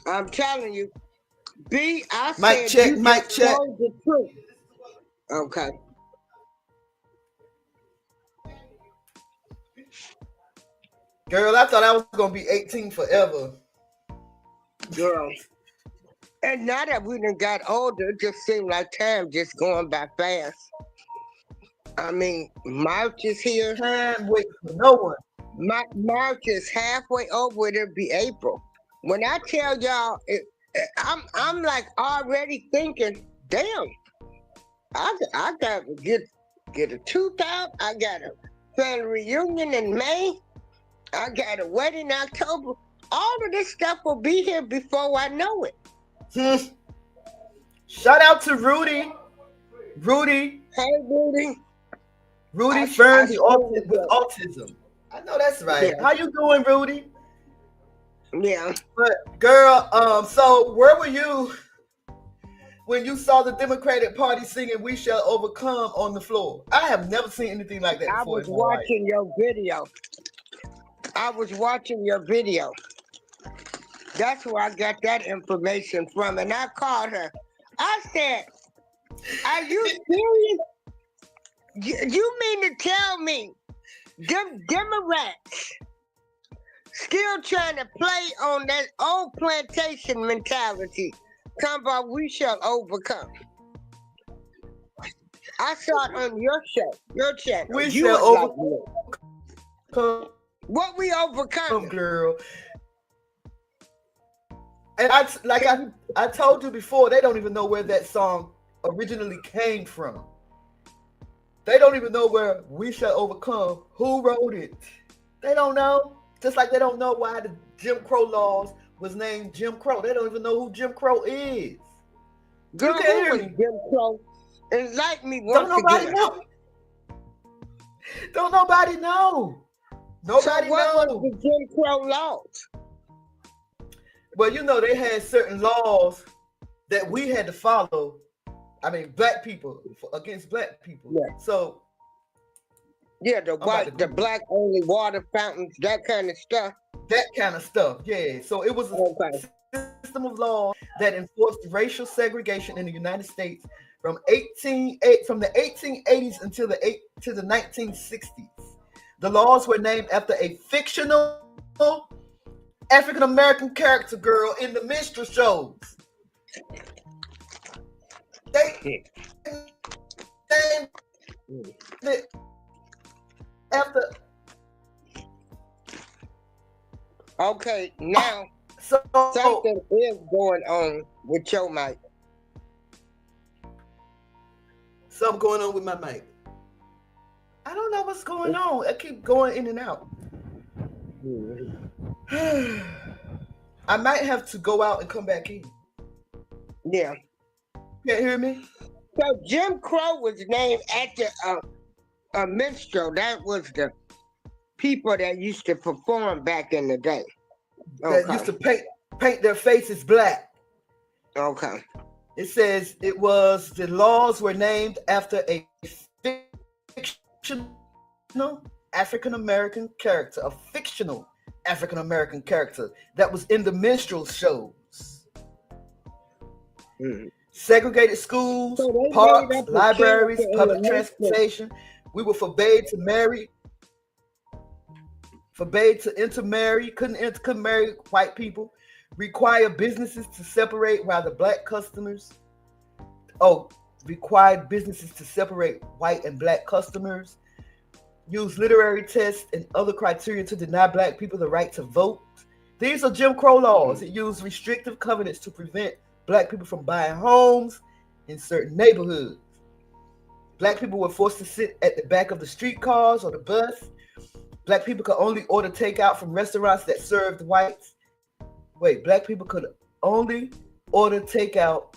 I'm telling you. B, I Mic said check, you mic just check. told the truth. Okay, Girl, I thought I was gonna be 18 forever. girl. And now that we done got older, it just seemed like time just going by fast. I mean, March is here. Time wait for no one. March is halfway over. It'll be April. When I tell y'all, I'm like already thinking, damn, I got to get a tooth out. I got a family reunion in May. I got a wedding in October. All of this stuff will be here before I know it. Hmm. Shout out to Rudy. Rudy. Hey, Rudy, Rudy I Fern spoke with with you. autism. I know that's right. Yeah, How you doing, Rudy? yeah. But girl, so where were you when you saw the Democratic Party singing "We Shall Overcome" on the floor? I have never seen anything like that I before was in my life. watching your video. I was watching your video. That's where I got that information from. And I called her. I said, are you serious? You mean to tell me them Democrats still trying to play on that old plantation mentality? Come about, we shall overcome. I saw it on your show, your channel. We You shall was like, what we overcome, overcoming? girl. And Can you, I told you before, they don't even know where that song originally came from. They don't even know where "We Shall Overcome," who wrote it. They don't know. Just like they don't know why the Jim Crow laws was named Jim Crow. They don't even know who Jim Crow is. You girl, can't who hear was me. Jim Crow? Enlighten me Don't once nobody again. know. Don't nobody know. So Nobody what was knows. the Jim Crow laws? Well, you know, they had certain laws that we had to follow. I mean, black people against black people. Yeah. So Yeah, the I'm about to white, the Google black only water fountains, that kind of stuff. that kind of stuff. Yeah. So it was a Okay. system of laws that enforced racial segregation in the United States from the 1880s until to the 1960s. The laws were named after a fictional African American character girl in the minstrel shows. They named it after. Okay, now So something is going on with your mic. something going on with my mic. I don't know what's going on. I keep going in and out. I might have to go out and come back in. Yeah. Can't hear me? So Jim Crow was named after a minstrel. That was the people that used to perform back in the day. That used Okay. to paint their faces black. Okay. It says it was the laws were named after a fictional African American character, a fictional African American character that was in the minstrel shows. Mm. Segregated schools, So they made parks, up a libraries, character in the public minstrel. transportation. We were forbade to intermarry, couldn't marry white people, require businesses to separate while the black customers, required businesses to separate white and black customers, use literary tests and other criteria to deny black people the right to vote. These are Jim Crow laws. It used restrictive covenants to prevent black people from buying homes in certain neighborhoods. Black people were forced to sit at the back of the streetcars or the bus. Black people could only order takeout from restaurants that served whites. Wait, black people could only order takeout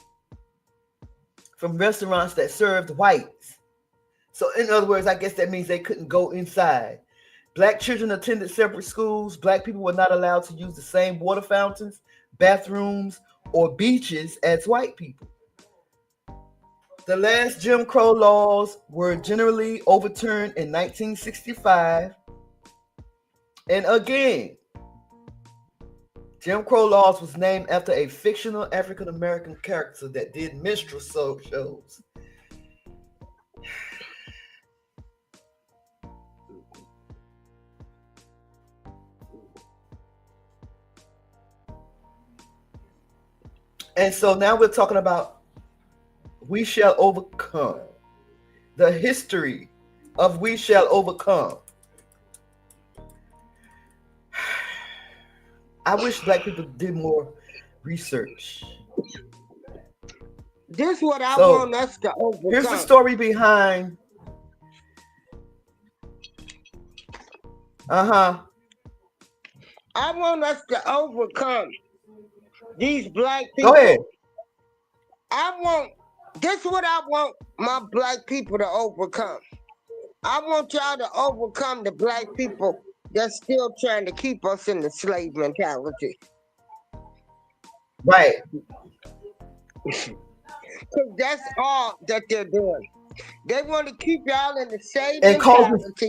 from restaurants that served whites. So in other words, I guess that means they couldn't go inside. Black children attended separate schools. Black people were not allowed to use the same water fountains, bathrooms, or beaches as white people. The last Jim Crow laws were generally overturned in 1965. And again, Jim Crow laws was named after a fictional African American character that did minstrel shows. And so now we're talking about We Shall Overcome. The history of We Shall Overcome. I wish black people did more research. This is what I So, want us to overcome. Here's the story behind. I want us to overcome these black people. Go ahead. This is what I want my black people to overcome. I want y'all to overcome the black people that's still trying to keep us in the slave mentality. Right. Because that's all that they're doing. They want to keep y'all in the same mentality.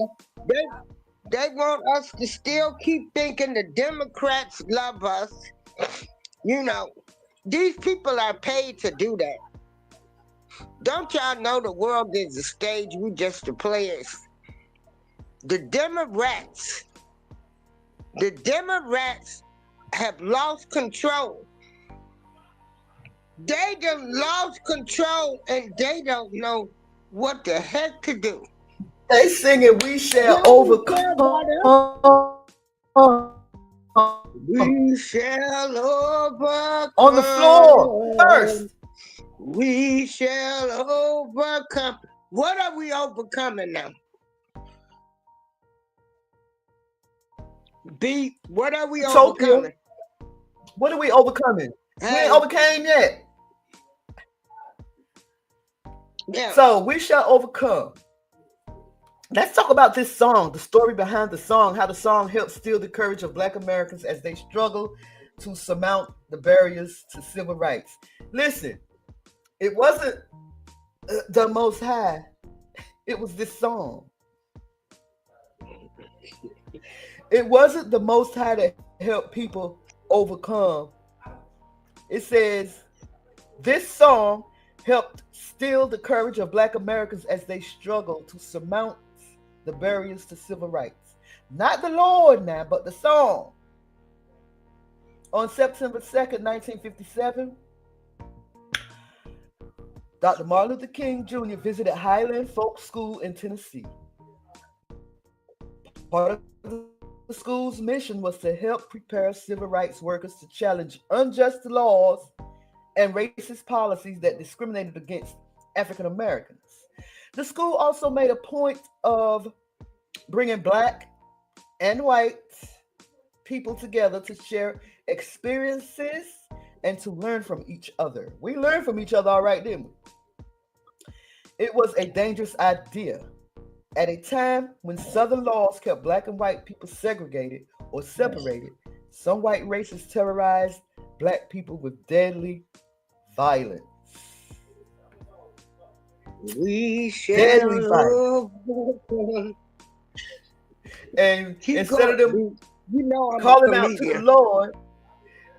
They want us to still keep thinking the Democrats love us. You know, these people are paid to do that. Don't y'all know the world is a stage, we just the players? The Democrats have lost control. They done lost control and they don't know what the heck to do. They singing We Shall Overcome. We shall overcome. On the floor first. We shall overcome. What are we overcoming now? B, what are we overcoming? What are we overcoming? We ain't overcame yet. Yeah. So We Shall Overcome. Let's talk about this song, the story behind the song, how the song helped steal the courage of Black Americans as they struggle to surmount the barriers to civil rights. Listen, it wasn't the Most High. It was this song. It wasn't the Most High that helped people overcome. It says, this song helped steal the courage of Black Americans as they struggle to surmount the barriers to civil rights. Not the Lord now, but the song. On September 2nd, 1957, Dr. Martin Luther King Jr. visited Highland Folk School in Tennessee. Part of the school's mission was to help prepare civil rights workers to challenge unjust laws and racist policies that discriminated against African Americans. The school also made a point of bringing Black and white people together to share experiences and to learn from each other. We learned from each other, all right, didn't we? It was a dangerous idea. At a time when Southern laws kept Black and white people segregated or separated, some white racists terrorized Black people with deadly violence. We shall overcome. And instead of them I'm calling out to the Lord,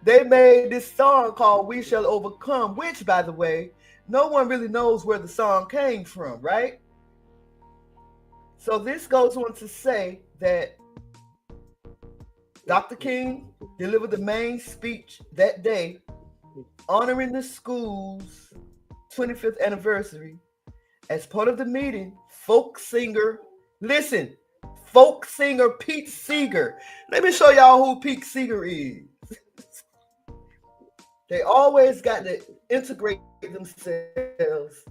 they made this song called We Shall Overcome, which, by the way, no one really knows where the song came from, right? So this goes on to say that Dr. King delivered the main speech that day, honoring the school's 25th anniversary. As part of the meeting, folk singer Pete Seeger. Let me show y'all who Pete Seeger is. They always got to integrate themselves.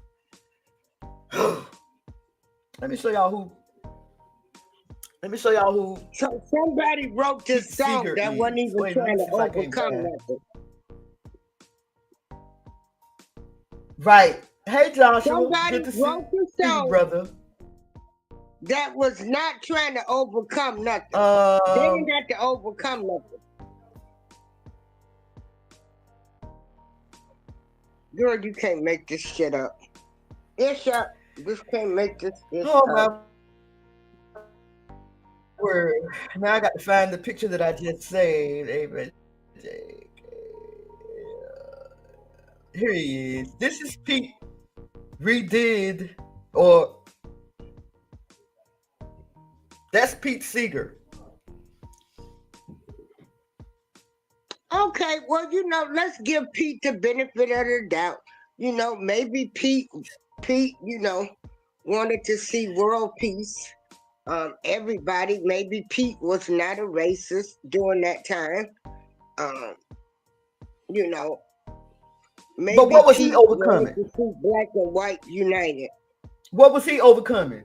Let me show y'all who. So somebody wrote this song that wasn't even trying to overcome nothing. Right. Hey, Joshua. Somebody good to wrote see this song, you, brother. That was not trying to overcome nothing. They didn't have to overcome nothing. Girl, you can't make this shit up. It's up. This can't make this up. My word. Now I got to find the picture that I just saved. Amen. Here he is. This is Pete redid, or that's Pete Seeger. Okay, well, let's give Pete the benefit of the doubt. Maybe Pete, wanted to see world peace. Everybody, maybe Pete was not a racist during that time. Um, you know, But maybe what was he Pete wanted overcoming? to see black and white united. What was he overcoming?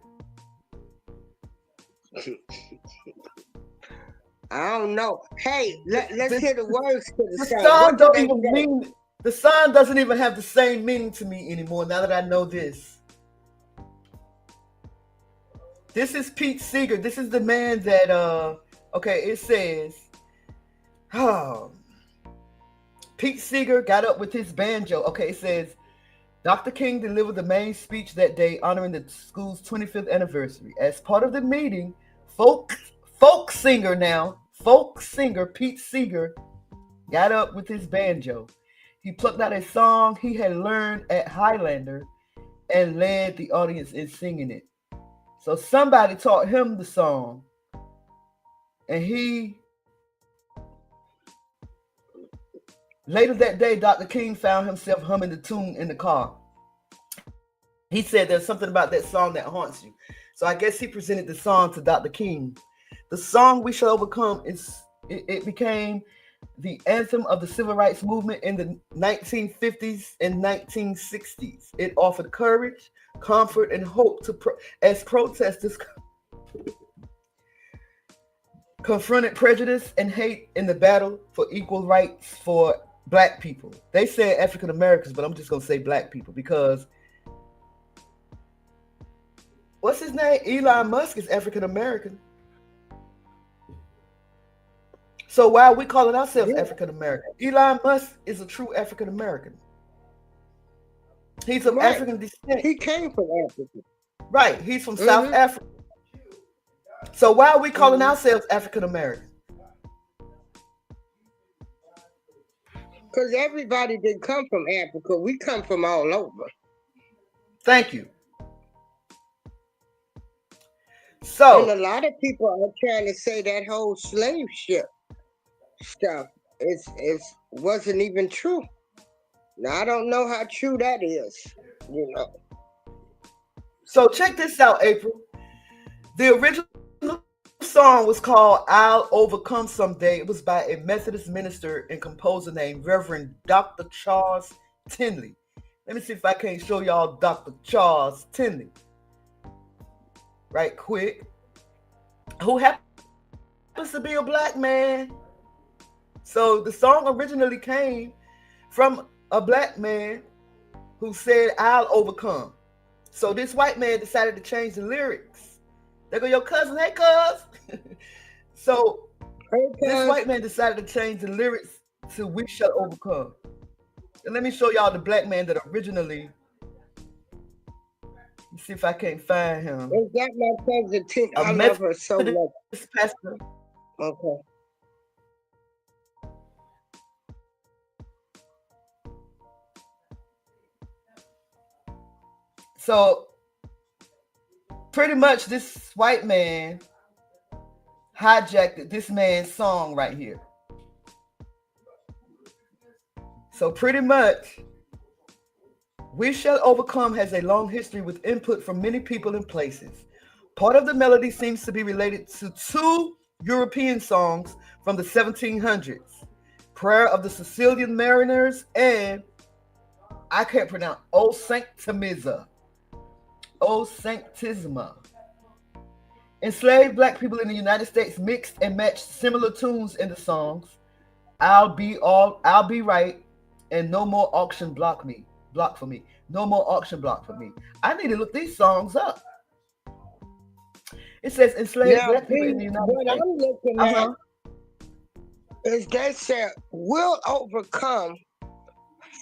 I don't know. Hey, let's hear the words to the The song. song What do don't they even say? mean. The song doesn't even have the same meaning to me anymore. Now that I know this. This is Pete Seeger. This is the man that okay, it says oh, Pete Seeger got up with his banjo. Okay, it says Dr. King delivered the main speech that day honoring the school's 25th anniversary. As part of the meeting, folk singer Pete Seeger got up with his banjo. He plucked out a song he had learned at Highlander and led the audience in singing it. So somebody taught him the song, and later that day, Dr. King found himself humming the tune in the car. He said there's something about that song that haunts you. So I guess he presented the song to Dr. King. The song "We Shall Overcome" it became the anthem of the civil rights movement in the 1950s and 1960s. It offered courage, comfort, and hope as protesters confronted prejudice and hate in the battle for equal rights for black people. They said African Americans, but I'm just going to say black people because what's his name? Elon Musk is African American. So why are we calling ourselves African American? Elon Musk is a true African American. He's of African descent. He came from Africa. Right. He's from South Africa. So why are we calling ourselves African American? Because everybody didn't come from Africa. We come from all over. Thank you. So, and a lot of people are trying to say that whole slave ship stuff wasn't even true. Now I don't know how true that is. So check this out, April. The original song was called "I'll Overcome Someday." It was by a Methodist minister and composer named Reverend Dr. Charles Tinley. Let me see if I can't show y'all Dr. Charles Tinley right quick, who happens to be a black man. So the song originally came from a black man who said, "I'll overcome." So this white man decided to change the lyrics. There go your cousin, hey cuz. So this white man decided to change the lyrics to "We Shall Overcome." And let me show y'all the black man that originally. Let's see if I can't find him. Is that my cousin Tina? I love her so much. Pastor. Okay. So pretty much this white man hijacked this man's song right here. So pretty much "We Shall Overcome" has a long history with input from many people and places. Part of the melody seems to be related to two European songs from the 1700s, "Prayer of the Sicilian Mariners" and I can't pronounce "O Sanctimisa." O Sanctisma. Enslaved black people in the United States mixed and matched similar tunes in the songs I'll Be Right" and "No More Auction Block for Me." No more auction block for me. I need to look these songs up. It says enslaved black people in the United States. What I'm looking at is they said "Will Overcome"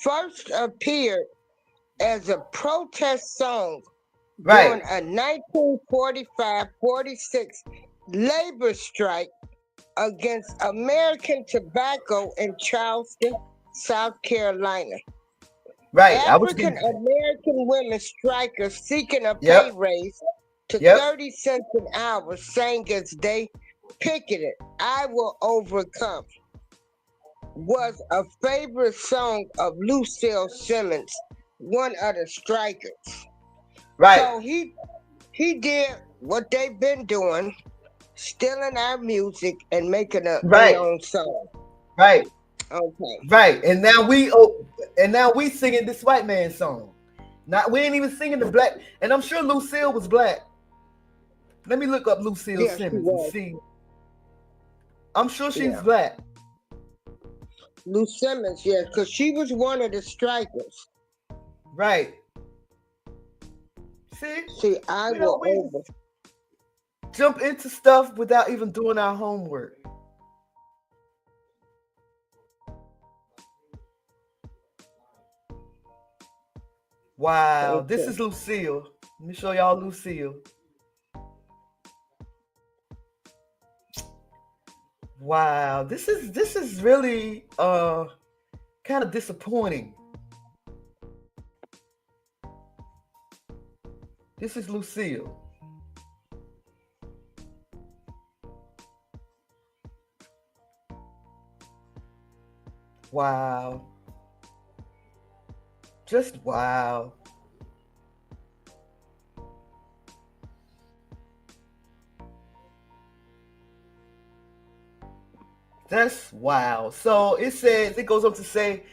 first appeared as a protest song during a 1945-46 labor strike against American Tobacco in Charleston, South Carolina. Right. I was African getting. American women strikers seeking a pay Yep. raise to Yep. 30 cents an hour sang as they picketed I Will Overcome was a favorite song of Lucille Simmons, one of the strikers. Right. So he did what they've been doing, stealing our music and making up their Right. own song. Right. Okay. Right. And now we singing this white man song. Not we ain't even singing the black. And I'm sure Lucille was black. Let me look up Lucille Yes, she Simmons and was. see. I'm sure she's Yeah. black. Lou Simmons, yes, because she was one of the strikers. Right. See, See, I we don't will we over. jump into stuff without even doing our homework. Wow, this Okay. is Lucille. Let me show y'all Lucille. Wow, this is really kind of disappointing. This is Lucille. Wow. Just wow. That's wow. So it goes on to say,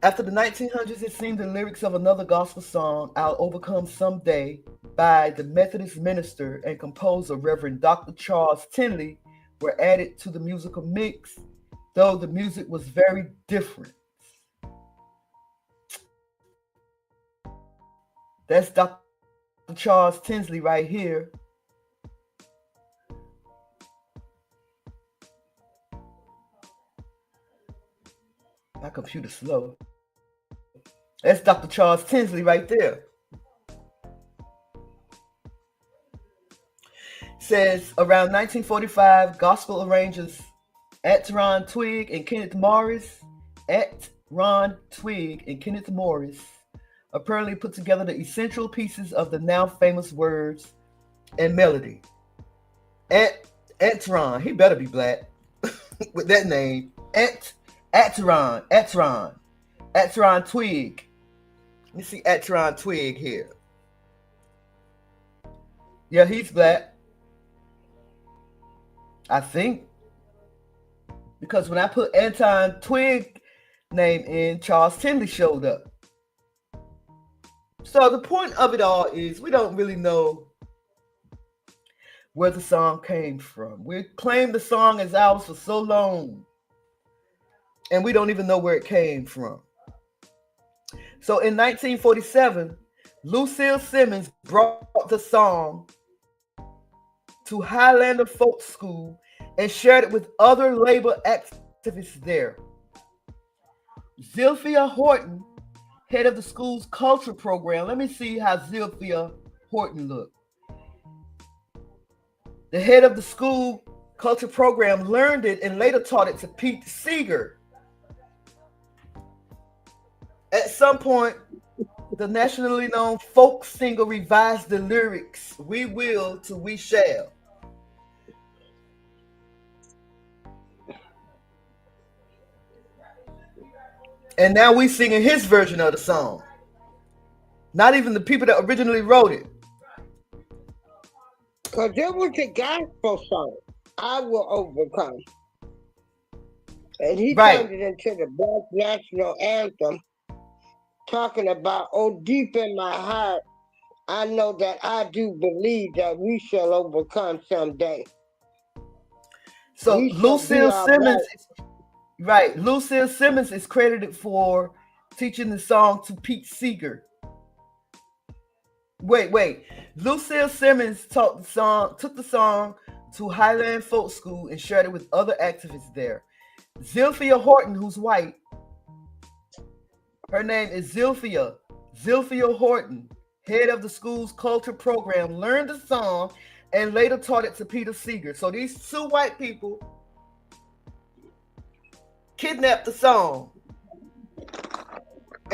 after the 1900s, it seemed the lyrics of another gospel song, I'll Overcome Someday, by the Methodist minister and composer Reverend Dr. Charles Tinley, were added to the musical mix, though the music was very different. That's Dr. Charles Tinsley right here. My computer's slow. That's Dr. Charles Tinsley right there. Says around 1945, gospel arrangers Ron Twigg and Kenneth Morris apparently put together the essential pieces of the now famous words and melody. Ron, he better be black with that name. Ron Twigg. Let me see Ron Twigg here. Yeah, he's black. I think. Because when I put Anton Twigg name in, Charles Tinley showed up. So the point of it all is we don't really know where the song came from. We claimed the song as ours for so long, and we don't even know where it came from. So in 1947, Lucille Simmons brought the song to Highlander Folk School and shared it with other labor activists there. Zilphia Horton, head of the school's culture program. Let me see how Zilphia Horton looked. The head of the school culture program learned it and later taught it to Pete Seeger. At some point, the nationally known folk singer revised the lyrics, "We will to we shall." And now we singing his version of the song. Not even the people that originally wrote it. Because it was a gospel song, I Will Overcome. And he Right. turned it into the Black National Anthem, talking about, oh, deep in my heart, I know that I do believe that we shall overcome someday. So We shall be all right. Lucille Simmons is credited for teaching the song to Pete Seeger. Wait. Lucille Simmons took the song to Highland Folk School and shared it with other activists there. Zilphia Horton, who's white, her name is Zilphia Horton, head of the school's culture program, learned the song and later taught it to Peter Seeger. So these two white people kidnapped the song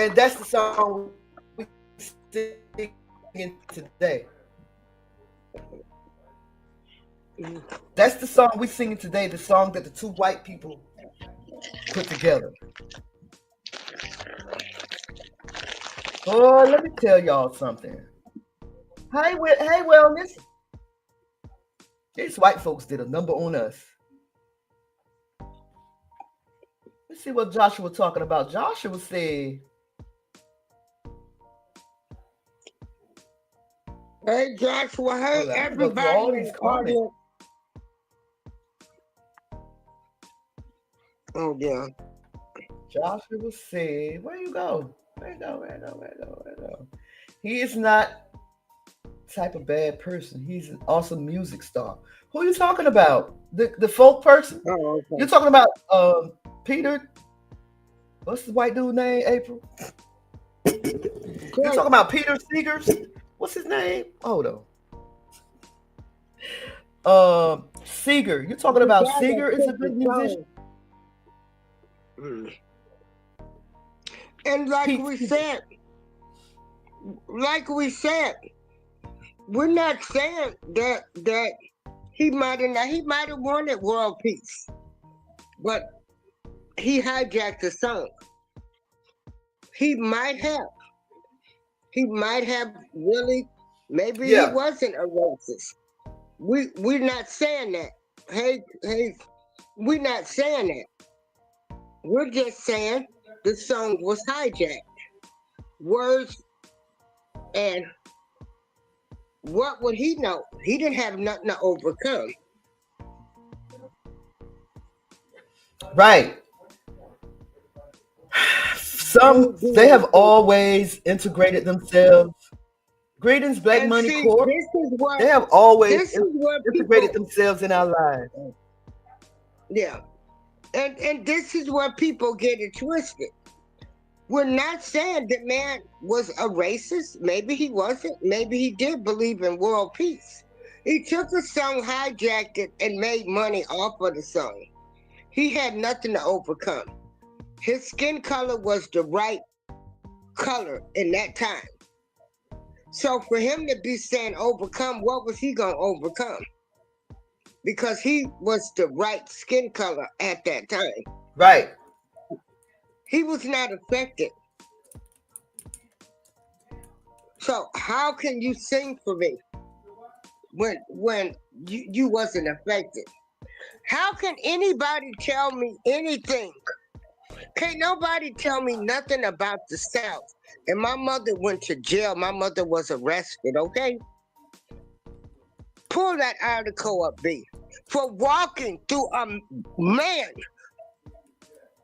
And that's the song we singing today. That's the song we singing today. The song that the two white people put together. Oh, let me tell y'all something. Hey, wellness. These white folks did a number on us. Let's see what Joshua was talking about. Joshua said, Hey, Joshua. Hey, oh, I can go through everybody all in these the comments. audience. Oh, yeah. Joshua said, where you go? Where you go? He is not type of bad person. He's an awesome music star. Who are you talking about? The folk person? Oh, okay. You're talking about Peter. What's the white dude name? April. You're talking about Peter Seegers. What's his name? Hold on. Seeger. You're talking about Seeger is a good musician. And like we said, we're not saying that he might have wanted world peace, but he hijacked the song. He might have really, maybe he wasn't a racist. We're not saying that. Hey, we're not saying that. We're just saying the song was hijacked. Words, and what would he know? He didn't have nothing to overcome. Right. They have always integrated themselves. Greetings, Black Money Corp. They have always integrated themselves in our lives. Yeah. And this is where people get it twisted. We're not saying that man was a racist. Maybe he wasn't. Maybe he did believe in world peace. He took a song, hijacked it, and made money off of the song. He had nothing to overcome. His skin color was the right color in that time. So for him to be saying overcome, what was he going to overcome? Because he was the right skin color at that time. Right. He was not affected. So how can you sing for me when you wasn't affected? How can anybody tell me anything? Can't nobody tell me nothing about the South. And my mother went to jail. My mother was arrested, okay? Pull that article up, B. For walking through a man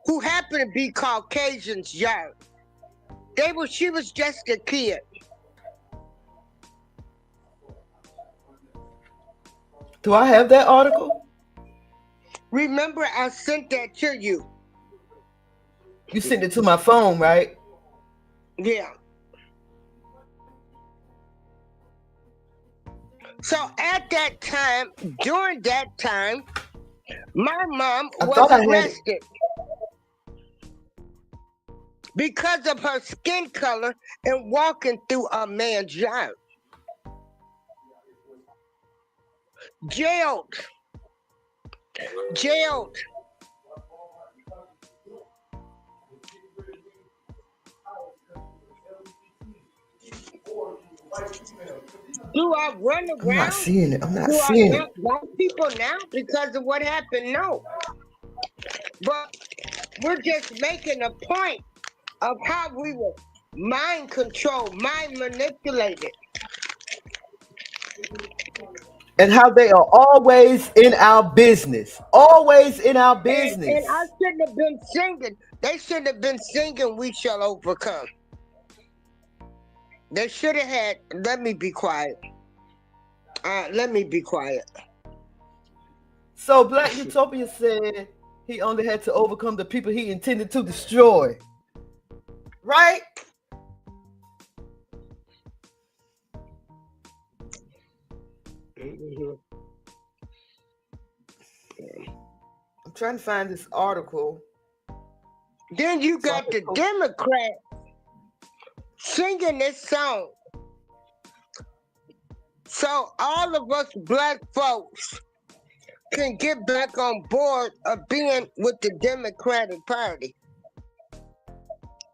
who happened to be Caucasian's yard. She was just a kid. Do I have that article? Remember, I sent that to you. You sent it to my phone, right? Yeah. So at that time, during that time, my mom was arrested because of her skin color and walking through a man's yard. Jailed. Do I run around? I'm not seeing it. White people now because of what happened? No. But we're just making a point of how we were mind controlled, mind manipulated. And how they are always in our business. Always in our business. And I shouldn't have been singing. They should have been singing We Shall Overcome. They should have had, let me be quiet. So Black Utopia said he only had to overcome the people he intended to destroy. Right? I'm trying to find this article. Then you got the Democrat singing this song. So all of us black folks can get back on board of being with the Democratic Party.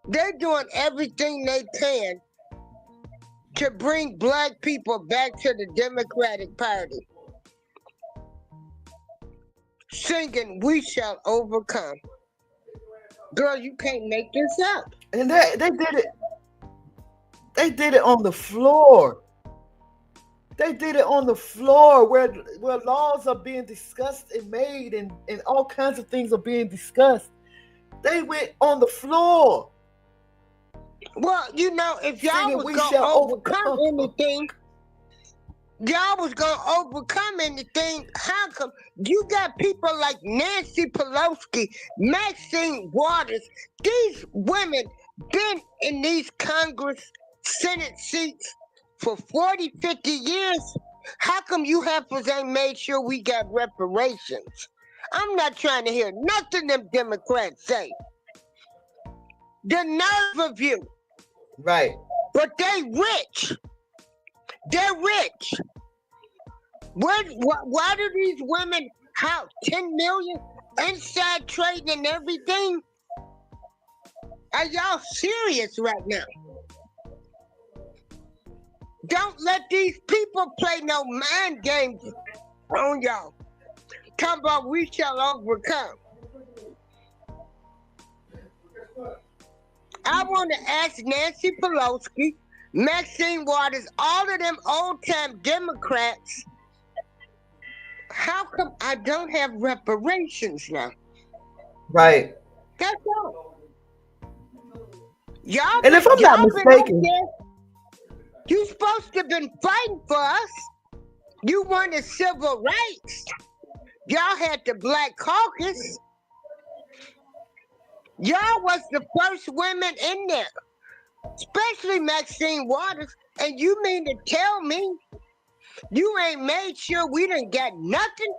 They're doing everything they can to bring black people back to the Democratic Party. Singing, "We shall overcome." Girl, you can't make this up. And they did it. They did it on the floor. They did it on the floor where laws are being discussed and made and all kinds of things are being discussed. They went on the floor. Well, you know, if y'all Singing, was "We gonna shall overcome overcome." anything, y'all was gonna overcome anything. How come you got people like Nancy Pelosi, Maxine Waters? These women been in these Congress, Senate seats for 40, 50 years. How come you heifers ain't made sure we got reparations? I'm not trying to hear nothing them Democrats say. The nerve of you. Right. But they rich. They're rich. Why do these women have 10 million inside trading and everything? Are y'all serious right now? Don't let these people play no mind games on y'all. Talking about we shall overcome. I want to ask Nancy Pelosi, Maxine Waters, all of them old-time Democrats, how come I don't have reparations now? Right. That's all. Y'all And if I'm not y'all been out mistaken, there. You supposed to have been fighting for us. You wanted civil rights. Y'all had the Black Caucus. Y'all was the first women in there, especially Maxine Waters. And you mean to tell me you ain't made sure we done got nothing?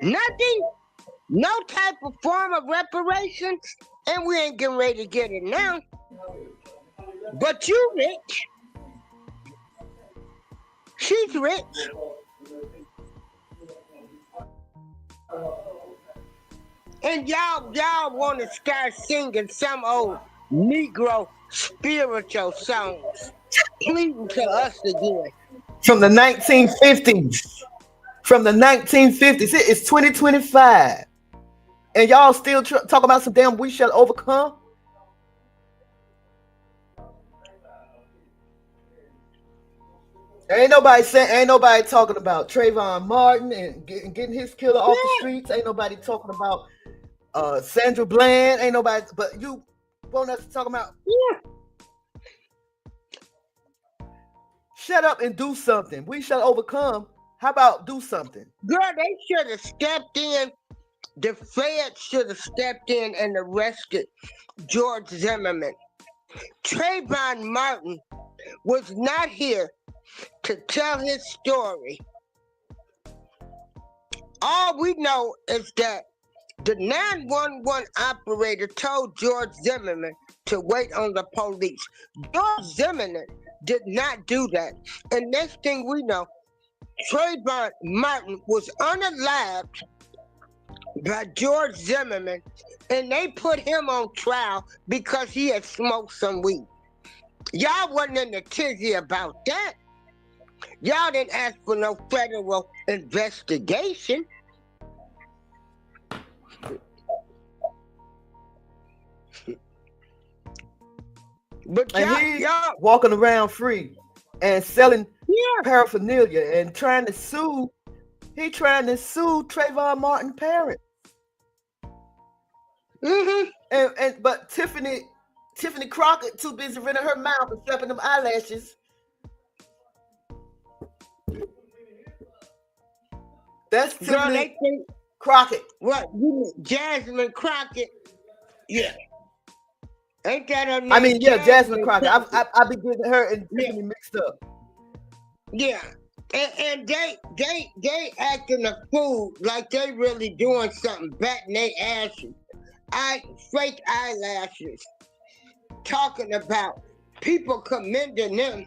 Nothing? No type of form of reparations? And we ain't getting ready to get it now. But you rich. She's rich. And y'all want to start singing some old Negro spiritual songs, pleading to us again. from the 1950s. From the 1950s. It's 2025. And y'all still talking about some damn "we shall overcome"? Ain't nobody talking about Trayvon Martin and getting his killer off the streets. Ain't nobody talking about Sandra Bland. Ain't nobody, but you want us to talk about shut up and do something. We shall overcome. How about do something? Girl, they should have stepped in. The feds should have stepped in and arrested George Zimmerman. Trayvon Martin was not here to tell his story. All we know is that the 911 operator told George Zimmerman to wait on the police. George Zimmerman did not do that. And next thing we know, Trayvon Martin was unalived by George Zimmerman, and they put him on trial because he had smoked some weed. Y'all wasn't in the tizzy about that. Y'all didn't ask for no federal investigation. But y'all walking around free and selling paraphernalia and trying to sue. He trying to sue Trayvon Martin's parents. Mm-hmm. But Tiffany Crockett too busy running her mouth and flapping them eyelashes. That's Tiffany Crockett. What? Jasmine Crockett? Yeah. Ain't that her name? I mean, yeah, Jasmine Crockett. I be getting her and Tiffany mixed up. Yeah. And they acting a fool like they really doing something, batting their asses. Fake eyelashes. Talking about people commending them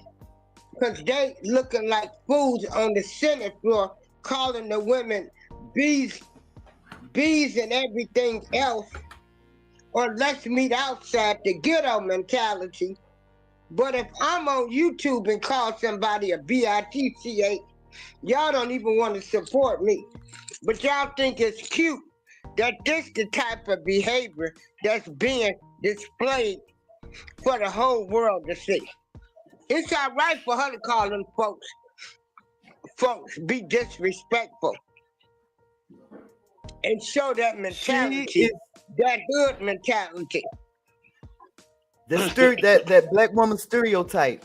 because they looking like fools on the Senate floor, calling the women bees, bees and everything else, or let's meet outside, the ghetto mentality. But if I'm on YouTube and call somebody a bitch, y'all don't even want to support me. But y'all think it's cute that this the type of behavior that's being displayed for the whole world to see. It's all right for her to call them folks be disrespectful and show that She mentality, is that hood mentality. that black woman stereotype.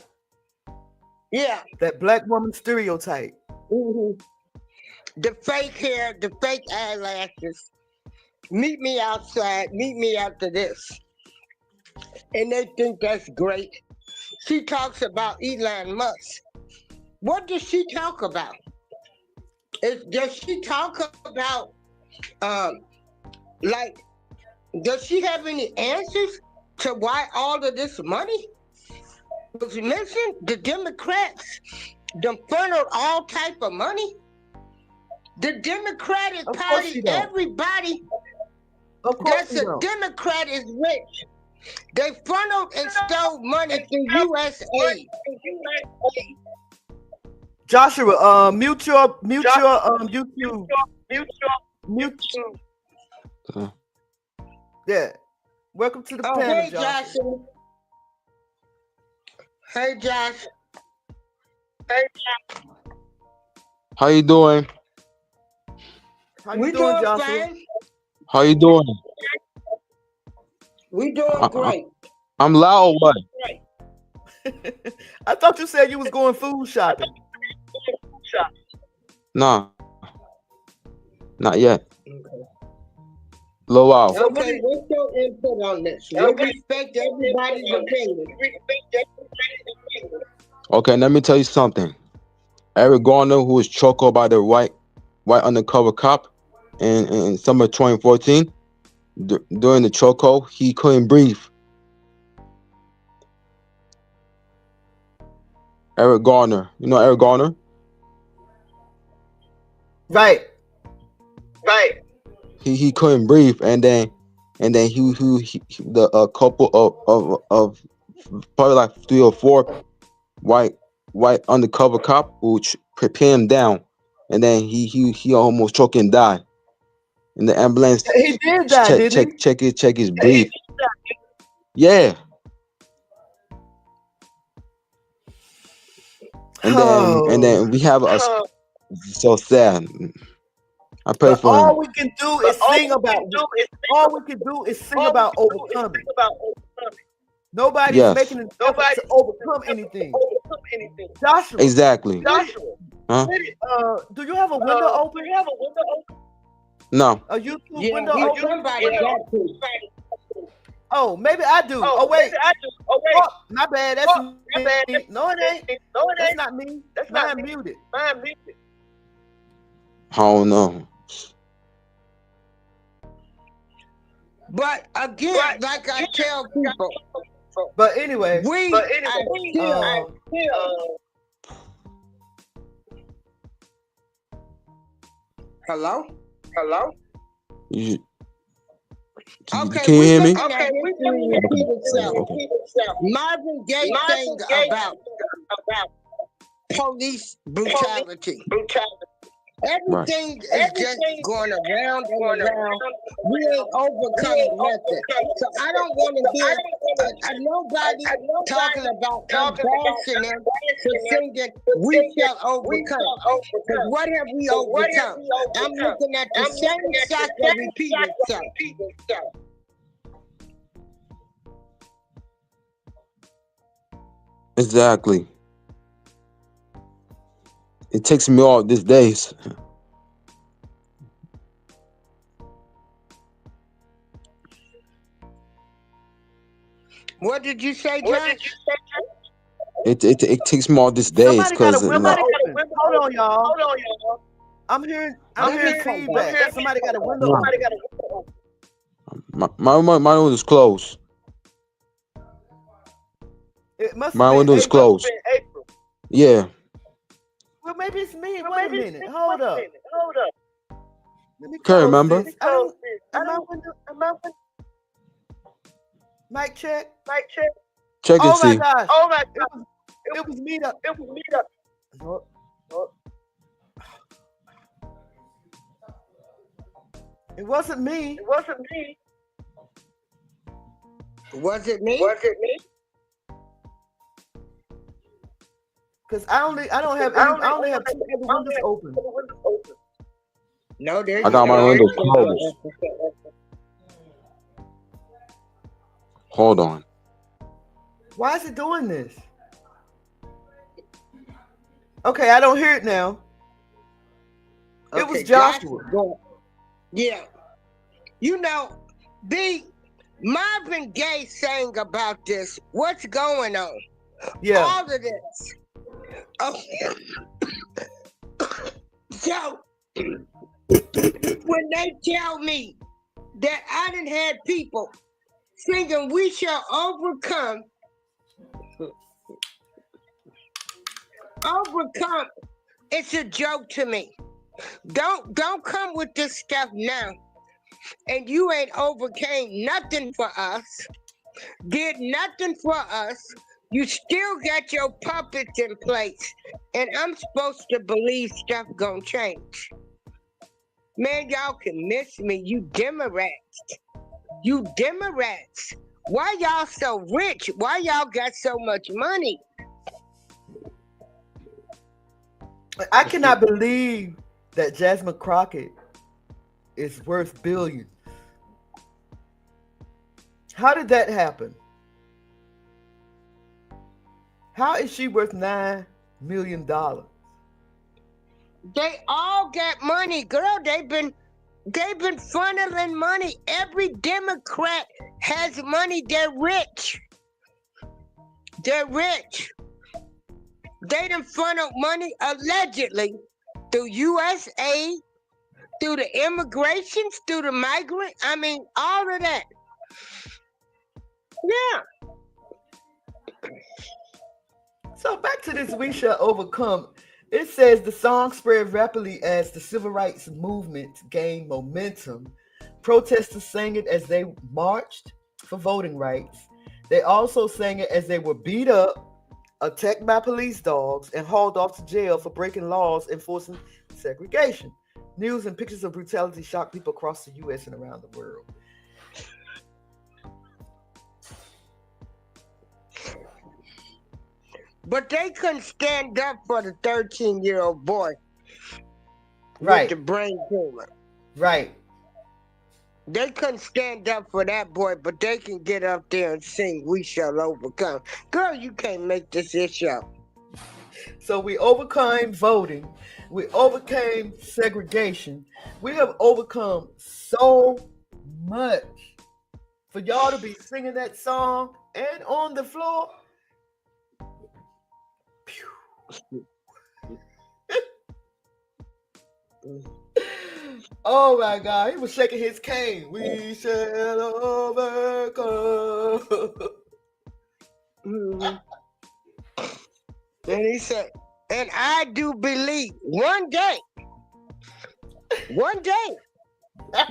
Yeah. That black woman stereotype. hmm The fake hair, the fake eyelashes. Meet me outside, meet me after this. And they think that's great. She talks about Elon Musk. What does she talk about? Does she talk about, um, like, does she have any answers to why all of this money was missing? The Democrats them funneled all type of money. The Democratic Of course Party, you don't. everybody Of course that's you a don't. Democrat is rich. They funneled and stole money through USA. Joshua, mute your YouTube. Mute. Yeah. Welcome to the Oh, panel, hey, Joshua. Joshua. Hey, Josh. How you doing? How you We doing, doing Joshua? fine. How you doing? We doing great. I'm loud or what? I thought you said you was going food shopping. Nah, not yet. Low out. Okay, what's your input on this? We respect everybody's opinion. Okay, let me tell you something. Eric Garner, who was choked by the white undercover cop in summer 2014, during the chokehold, he couldn't breathe. Eric Garner, you know Eric Garner? Right. He couldn't breathe, and then he the a couple of probably like 3 or 4 white undercover cop who pinned him down, and then he almost choked and died. In the ambulance, He did die, didn't he? check his breath. Yeah. And then we have a so sad. I pray But for him. all we can do is sing about. All we can do is sing about overcoming. Nobody's Yes. making an effort to overcome anything. Joshua. Exactly. Huh? Do you have a window open? No. A YouTube Yeah, window open? somebody got to. Oh, maybe I do. Oh, wait. Oh, my bad. That's me. No, it ain't. That's not me. Mine muted. I don't know. But again, like I tell people, But anyway, hello? Can you hear me? Okay, Marvin Gaye thing about police brutality. Everything is just going around and around. We ain't overcoming nothing. So I don't want to hear nobody talking about bashing them for singing we shall overcome. Because what have we overcome? I'm looking at the same cycle repeat itself. Exactly. It takes me all these days. What did you say, Josh? It takes me all these days because Hold on, y'all. I'm hearing feedback. Somebody got a window open. my room is closed. It must have My been window is April. closed. Yeah. Well, maybe it's me. Wait a minute. Hold up. Let me Can't close remember. this. I don't. Am I window? Mic check. Check and Oh my see. gosh. It was me up. No, it wasn't me. Was it me? Cause I only have two other windows open. No, there's I got my windows closed. Hold on. Why is it doing this? Okay, I don't hear it now. It was Joshua. Yeah. You know, Marvin Gaye sang about this. What's going on? Yeah. All of this. Oh. So, when they tell me that I done had people singing "We Shall Overcome," it's a joke to me. Don't come with this stuff now. And you ain't overcame nothing for us, did nothing for us. You still got your puppets in place, and I'm supposed to believe stuff gonna change. Man, y'all can miss me, you Democrats. You Democrats. Why y'all so rich? Why y'all got so much money? I cannot believe that Jasmine Crockett is worth billions. How did that happen? How is she worth $9 million? They all got money, girl. They've been funneling money. Every Democrat has money. They're rich. They done funneled money allegedly through USA, through the immigrations, through the migrant. I mean, all of that. Yeah. So back to this "We Shall Overcome." It says the song spread rapidly as the civil rights movement gained momentum. Protesters sang it as they marched for voting rights. They also sang it as they were beat up, attacked by police dogs, and hauled off to jail for breaking laws enforcing segregation. News and pictures of brutality shocked people across the U.S. and around the world. But they couldn't stand up for the 13-year-old boy Right. with the brain tumor. Right. They couldn't stand up for that boy, but they can get up there and sing "We Shall Overcome." Girl, you can't make this issue. So we overcame voting. We overcame segregation. We have overcome so much. For y'all to be singing that song and on the floor. Oh my God, he was shaking his cane. We shall overcome. Mm-hmm. And he said, and I do believe one day,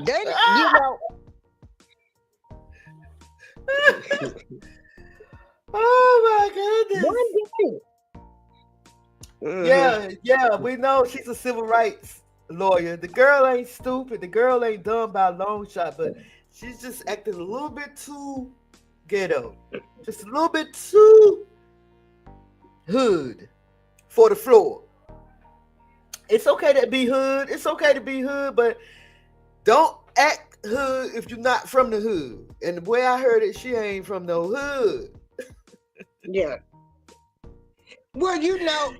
they, you know. Oh my goodness. One day. Mm-hmm. Yeah, we know she's a civil rights lawyer. The girl ain't stupid. The girl ain't dumb by a long shot, but she's just acting a little bit too ghetto. Just a little bit too hood for the floor. It's okay to be hood. It's okay to be hood, but don't act hood if you're not from the hood. And the way I heard it, she ain't from no hood. Yeah. Well, you know,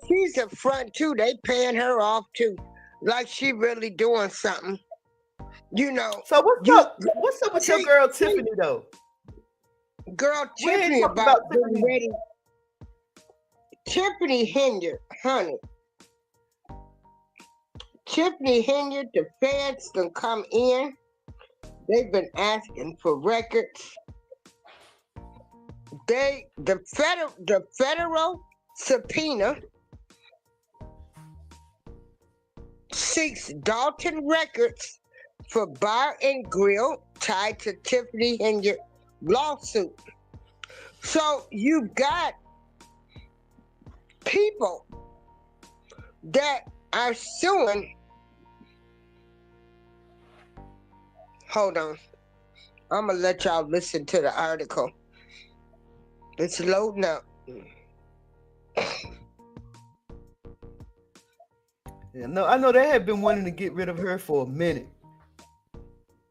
she's a front too. They paying her off too, like she really doing something. You know. So what's up with your girl Tiffany though? Girl, We ain't Tiffany talking about Tiffany. getting ready. Tiffany Henry, honey. Tiffany Henry, the feds can come in. They've been asking for records. the federal subpoena seeks Dalton records for bar and grill tied to Tiffany Henyard lawsuit. So you've got people that are suing. Hold on. I'm going to let y'all listen to the article. It's loading up. Yeah, no, I know they have been wanting to get rid of her for a minute.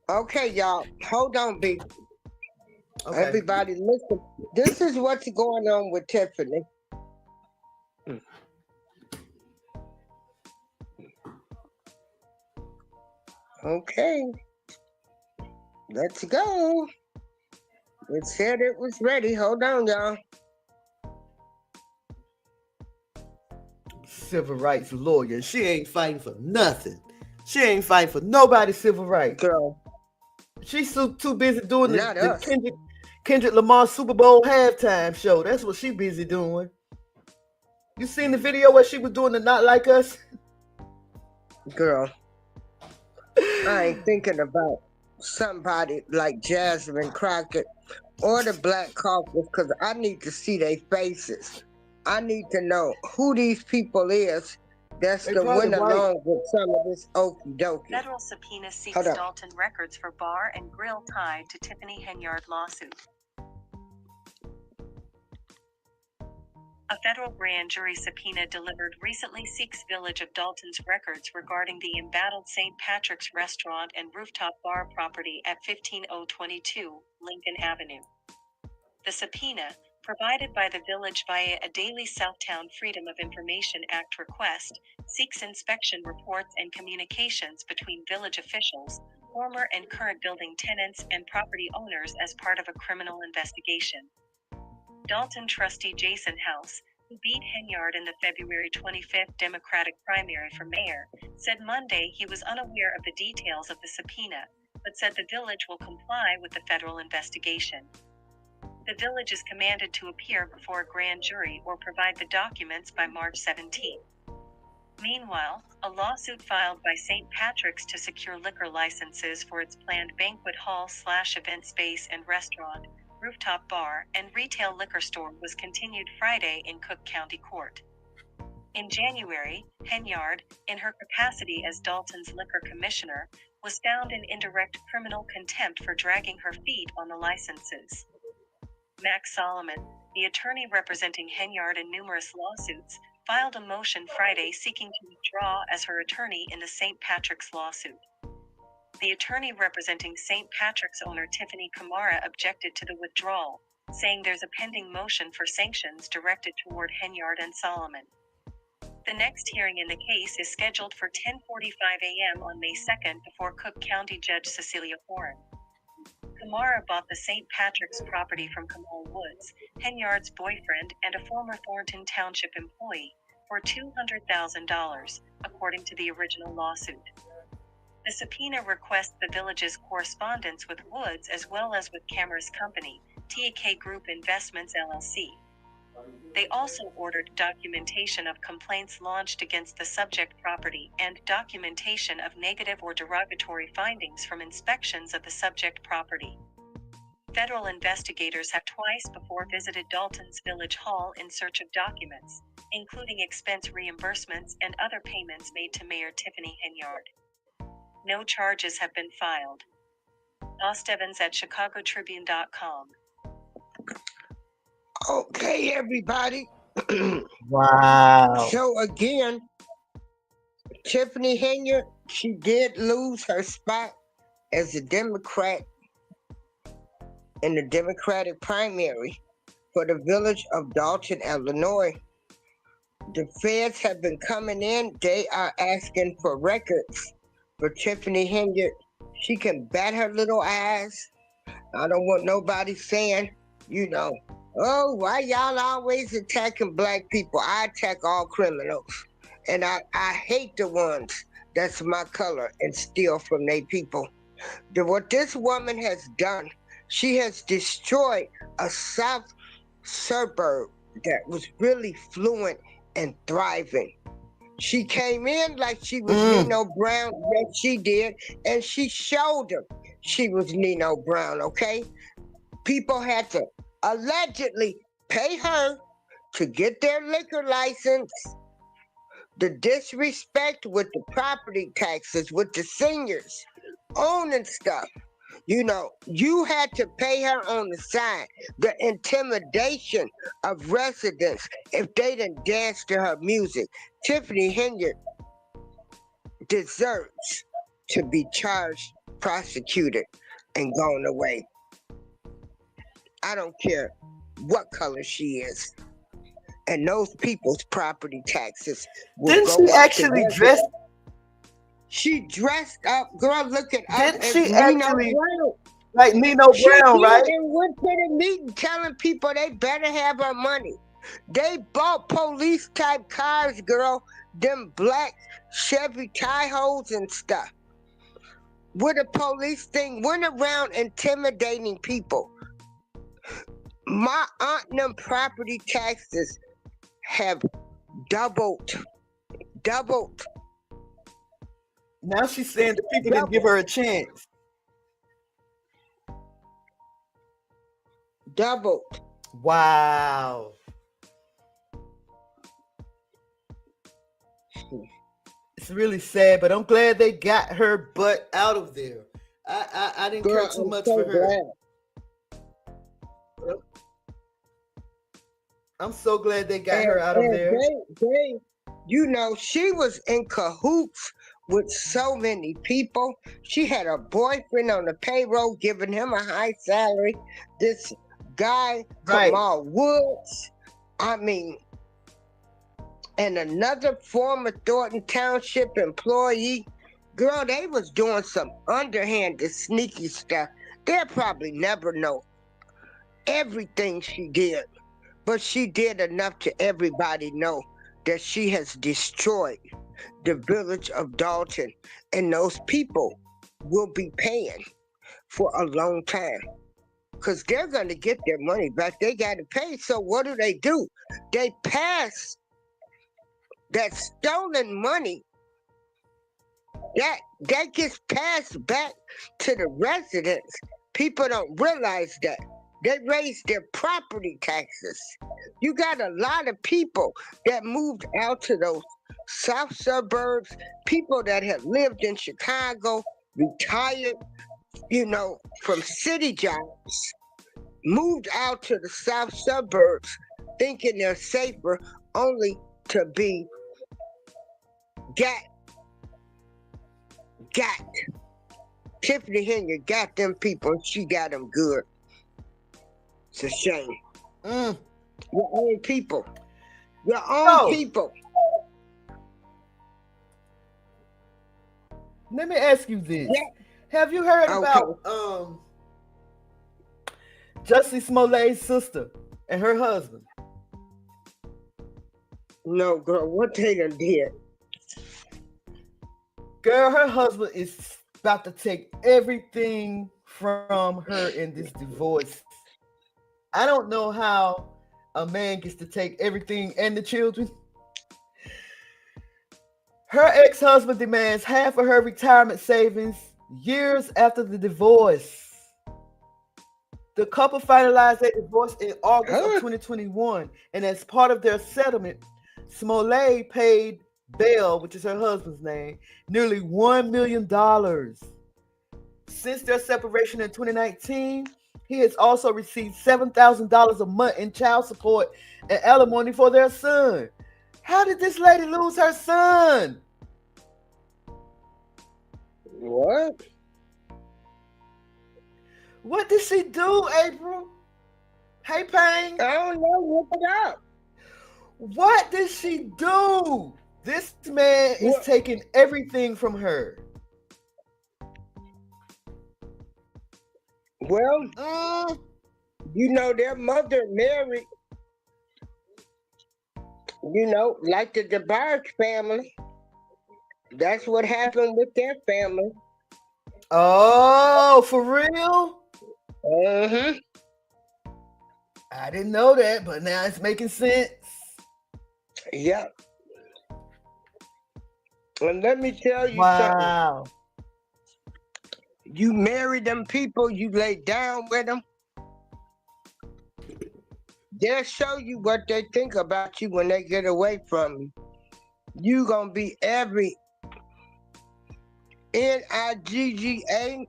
Okay, y'all. Hold on, B. Okay. Everybody, listen. This is what's going on with Tiffany. Okay. Let's go. It said it was ready. Hold on, y'all. Civil rights lawyer. She ain't fighting for nothing. She ain't fighting for nobody's civil rights. Girl. She's too busy doing Not the us. Kendrick Lamar Super Bowl halftime show. That's what she busy doing. You seen the video where she was doing the Not Like Us? Girl. I ain't thinking about somebody like Jasmine Crockett or the Black Caucus because I need to see their faces. I need to know who these people is that's They the probably win white. along with some of this okie dokie. Federal subpoena seeks Hold up. Dalton records for bar and grill tied to Tiffany Henyard lawsuit. A federal grand jury subpoena delivered recently seeks Village of Dalton's records regarding the embattled St. Patrick's restaurant and rooftop bar property at 15022 Lincoln Avenue. The subpoena, provided by the village via a daily Southtown Freedom of Information Act request, seeks inspection reports and communications between village officials, former and current building tenants, and property owners as part of a criminal investigation. Dalton trustee Jason House, who beat Henyard in the February 25th Democratic primary for mayor, said Monday he was unaware of the details of the subpoena, but said the village will comply with the federal investigation. The village is commanded to appear before a grand jury or provide the documents by March 17. Meanwhile, a lawsuit filed by St. Patrick's to secure liquor licenses for its planned banquet hall/event space and restaurant, rooftop bar, and retail liquor store was continued Friday in Cook County Court. In January, Henyard, in her capacity as Dalton's liquor commissioner, was found in indirect criminal contempt for dragging her feet on the licenses. Max Solomon, the attorney representing Henyard in numerous lawsuits, filed a motion Friday seeking to withdraw as her attorney in the St. Patrick's lawsuit. The attorney representing St. Patrick's owner Tiffany Kamara objected to the withdrawal, saying there's a pending motion for sanctions directed toward Henyard and Solomon. The next hearing in the case is scheduled for 10:45 a.m. on May 2nd before Cook County Judge Cecilia Horan. Kamara bought the St. Patrick's property from Kamal Woods, Henyard's boyfriend and a former Thornton Township employee, for $200,000, according to the original lawsuit. The subpoena requests the village's correspondence with Woods as well as with Kamara's company, TAK Group Investments LLC. They also ordered documentation of complaints launched against the subject property and documentation of negative or derogatory findings from inspections of the subject property. Federal investigators have twice before visited Dalton's Village Hall in search of documents, including expense reimbursements and other payments made to Mayor Tiffany Henyard. No charges have been filed. Ostevans at ChicagoTribune.com. Okay, everybody. Wow. So again, Tiffany Henyard, she did lose her spot as a Democrat in the Democratic primary for the village of Dalton, Illinois. The feds have been coming in. They are asking for records for Tiffany Henyard. She can bat her little eyes. I don't want nobody saying, oh, why y'all always attacking black people? I attack all criminals. And I hate the ones that's my color and steal from their people. What this woman has done, she has destroyed a suburb that was really fluent and thriving. She came in like she was Nino Brown. Yes, she did. And she showed them she was Nino Brown, okay? People had to allegedly pay her to get their liquor license. The disrespect with the property taxes, with the seniors owning stuff. You had to pay her on the side. The intimidation of residents if they didn't dance to her music. Tiffany Henyard deserves to be charged, prosecuted, and gone away. I don't care what color she is. And those people's property taxes will Didn't go she up actually to dress? She dressed up, girl, looking up Didn't as she Nino actually Brown. like Nino She Brown, did right? and went to the meeting telling people they better have her money. They bought police type cars, girl, them black Chevy Tahoes and stuff. With a police thing, went around intimidating people. My aunt and them property taxes have doubled. Doubled. Now she's saying the people didn't give her a chance. Doubled. Wow. It's really sad, but I'm glad they got her butt out of there. I didn't Girl, care too I'm much so for her. glad. I'm so glad they got her out of And there. she was in cahoots with so many people. She had a boyfriend on the payroll giving him a high salary. This guy, Right. Kamal Woods, I mean, and another former Thornton Township employee. Girl, they was doing some underhanded, sneaky stuff. They'll probably never know everything she did, but she did enough to everybody know that she has destroyed the village of Dalton, and those people will be paying for a long time because they're going to get their money back. They got to pay. So what do? They pass that stolen money that gets passed back to the residents. People don't realize that. They raise their property taxes. You got a lot of people that moved out to those south suburbs, people that have lived in Chicago, retired, from city jobs, moved out to the south suburbs thinking they're safer, only to be got. Tiffany Henyard got them people, and she got them good. It's a shame. Your own people. Your own people. Let me ask you this. Yeah. Have you heard about Jussie Smollett's sister and her husband? No, girl, what they done did? Girl, her husband is about to take everything from her in this divorce. I don't know how a man gets to take everything and the children. Her ex-husband demands half of her retirement savings years after the divorce. The couple finalized their divorce in August of 2021, and as part of their settlement, Smollett paid Bell, which is her husband's name, nearly $1 million. Since their separation in 2019, he has also received $7,000 a month in child support and alimony for their son. How did this lady lose her son? What? What did she do, April? Hey, Payne. I don't know. Look it up. What did she do? This man is taking everything from her. Well, their mother married, like the DeBarge family. That's what happened with their family. Oh, for real? Mm-hmm. I didn't know that, but now it's making sense. Yeah. And let me tell you something. Wow. You marry them people, you lay down with them, they'll show you what they think about you when they get away from you. You gonna be every NIGGA.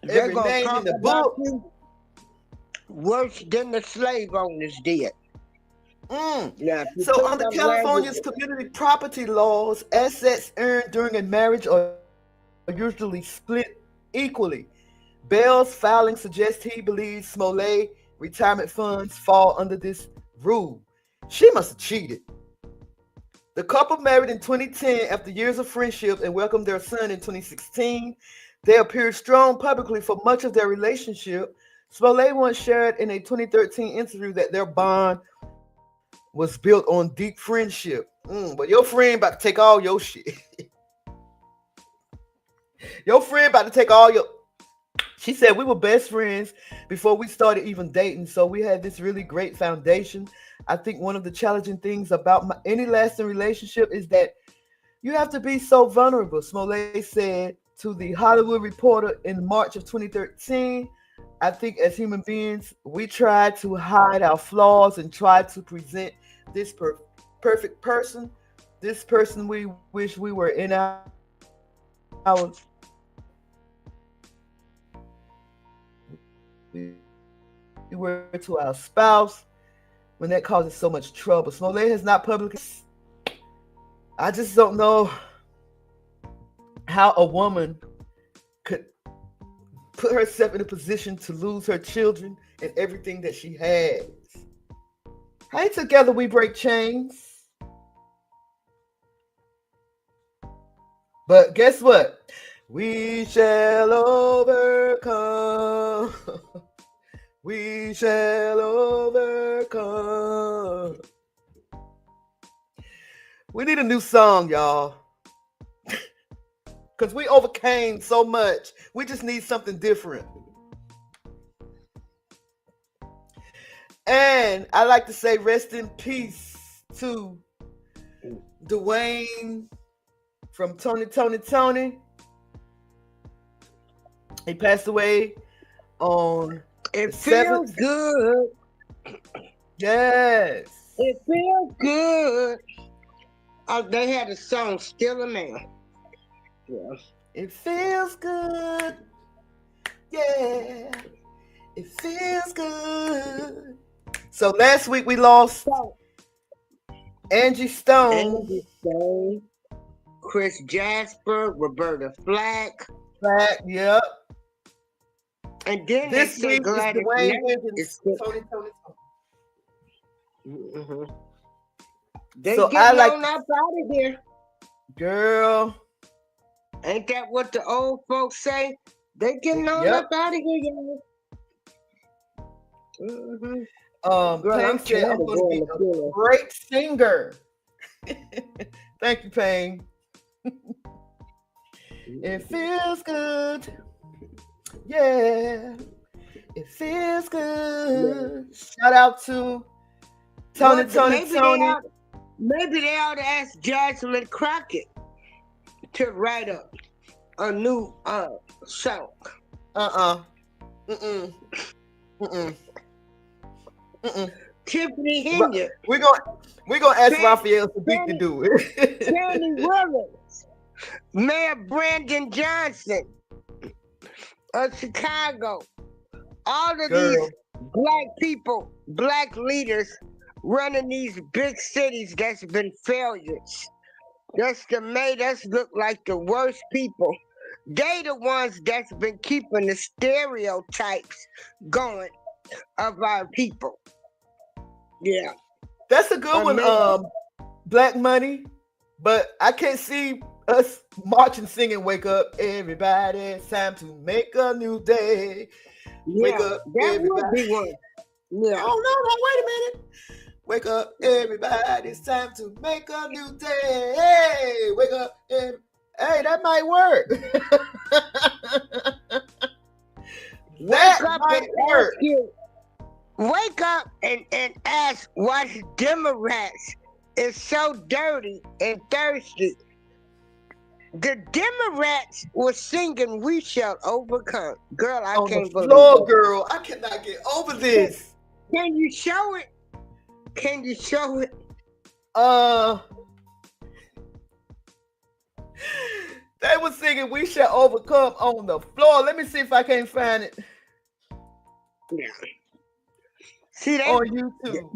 They're Every gonna name talk in the about book. you worse than the slave owners did. Mm. Now, if you So, think under I'm California's lying, community property laws, assets earned during a marriage are usually split equally. Bell's filing suggests he believes Smollett retirement funds fall under this rule. She must have cheated. The couple married in 2010 after years of friendship and welcomed their son in 2016. They appeared strong publicly for much of their relationship. Smollett once shared in a 2013 interview that their bond was built on deep friendship. But your friend about to take all your shit. Your friend about to take all your. She said we were best friends before we started even dating, so we had this really great foundation. I think one of the challenging things about any lasting relationship is that you have to be so vulnerable, Smollett said to the Hollywood Reporter in March of 2013. I think as human beings, we try to hide our flaws and try to present this perfect person, this person we wish we were in our we were to our spouse when that causes so much trouble. Smollett has not publicly. I just don't know how a woman could put herself in a position to lose her children and everything that she has. Hey, together we break chains. But guess what? We shall overcome. We shall overcome. We need a new song, y'all. Because we overcame so much. We just need something different. And I like to say rest in peace to Dwayne from Tony. He passed away on it the feels 7th. good. Yes. It feels good. Oh, they had a song, Still a Man. Yeah. It feels good. Yeah. It feels good. So last week we lost Angie Stone. Andy Stone, Chris Jasper, Roberta Flack. Yep. And then This they say week is Gladys Dwayne Knight Wiggins. is still. Tony. Mm-hmm. They So getting I like, on up out of here. girl. Ain't that what the old folks say? They getting on Yep. up out of here, y'all. Mm-hmm. Girl, Payne I'm said I'm going to be a great singer. Thank you, Payne. It feels good. Yeah. It feels good. Yeah. Shout out to Tony. Maybe they ought to ask Jasmine Crockett to write a new song. Tiffany Hinder. We're gonna ask Raphael Sadiq to do it. Danny Willis, Mayor Brandon Johnson of Chicago. All of these black people, black leaders running these big cities that's been failures. That's made us look like the worst people. They the ones that's been keeping the stereotypes going of our people. Yeah. That's a good one, Black Money. But I can't see us marching, singing, wake up, everybody, it's time to make a new day. Yeah, wake up, that everybody. would be one. Yeah. Oh, no, wait a minute. Wake up, everybody, it's time to make a new day. Hey, wake up, everybody. Hey, that might work. That might work. Wake up and ask why the Democrats is so dirty and thirsty. The Democrats were singing "We Shall Overcome." Girl, I On the can't believe floor, it. girl. I cannot get over this. Can you show it? Can you show it? They were singing "We Shall Overcome" on the floor. Let me see if I can find it Yeah. See, on YouTube.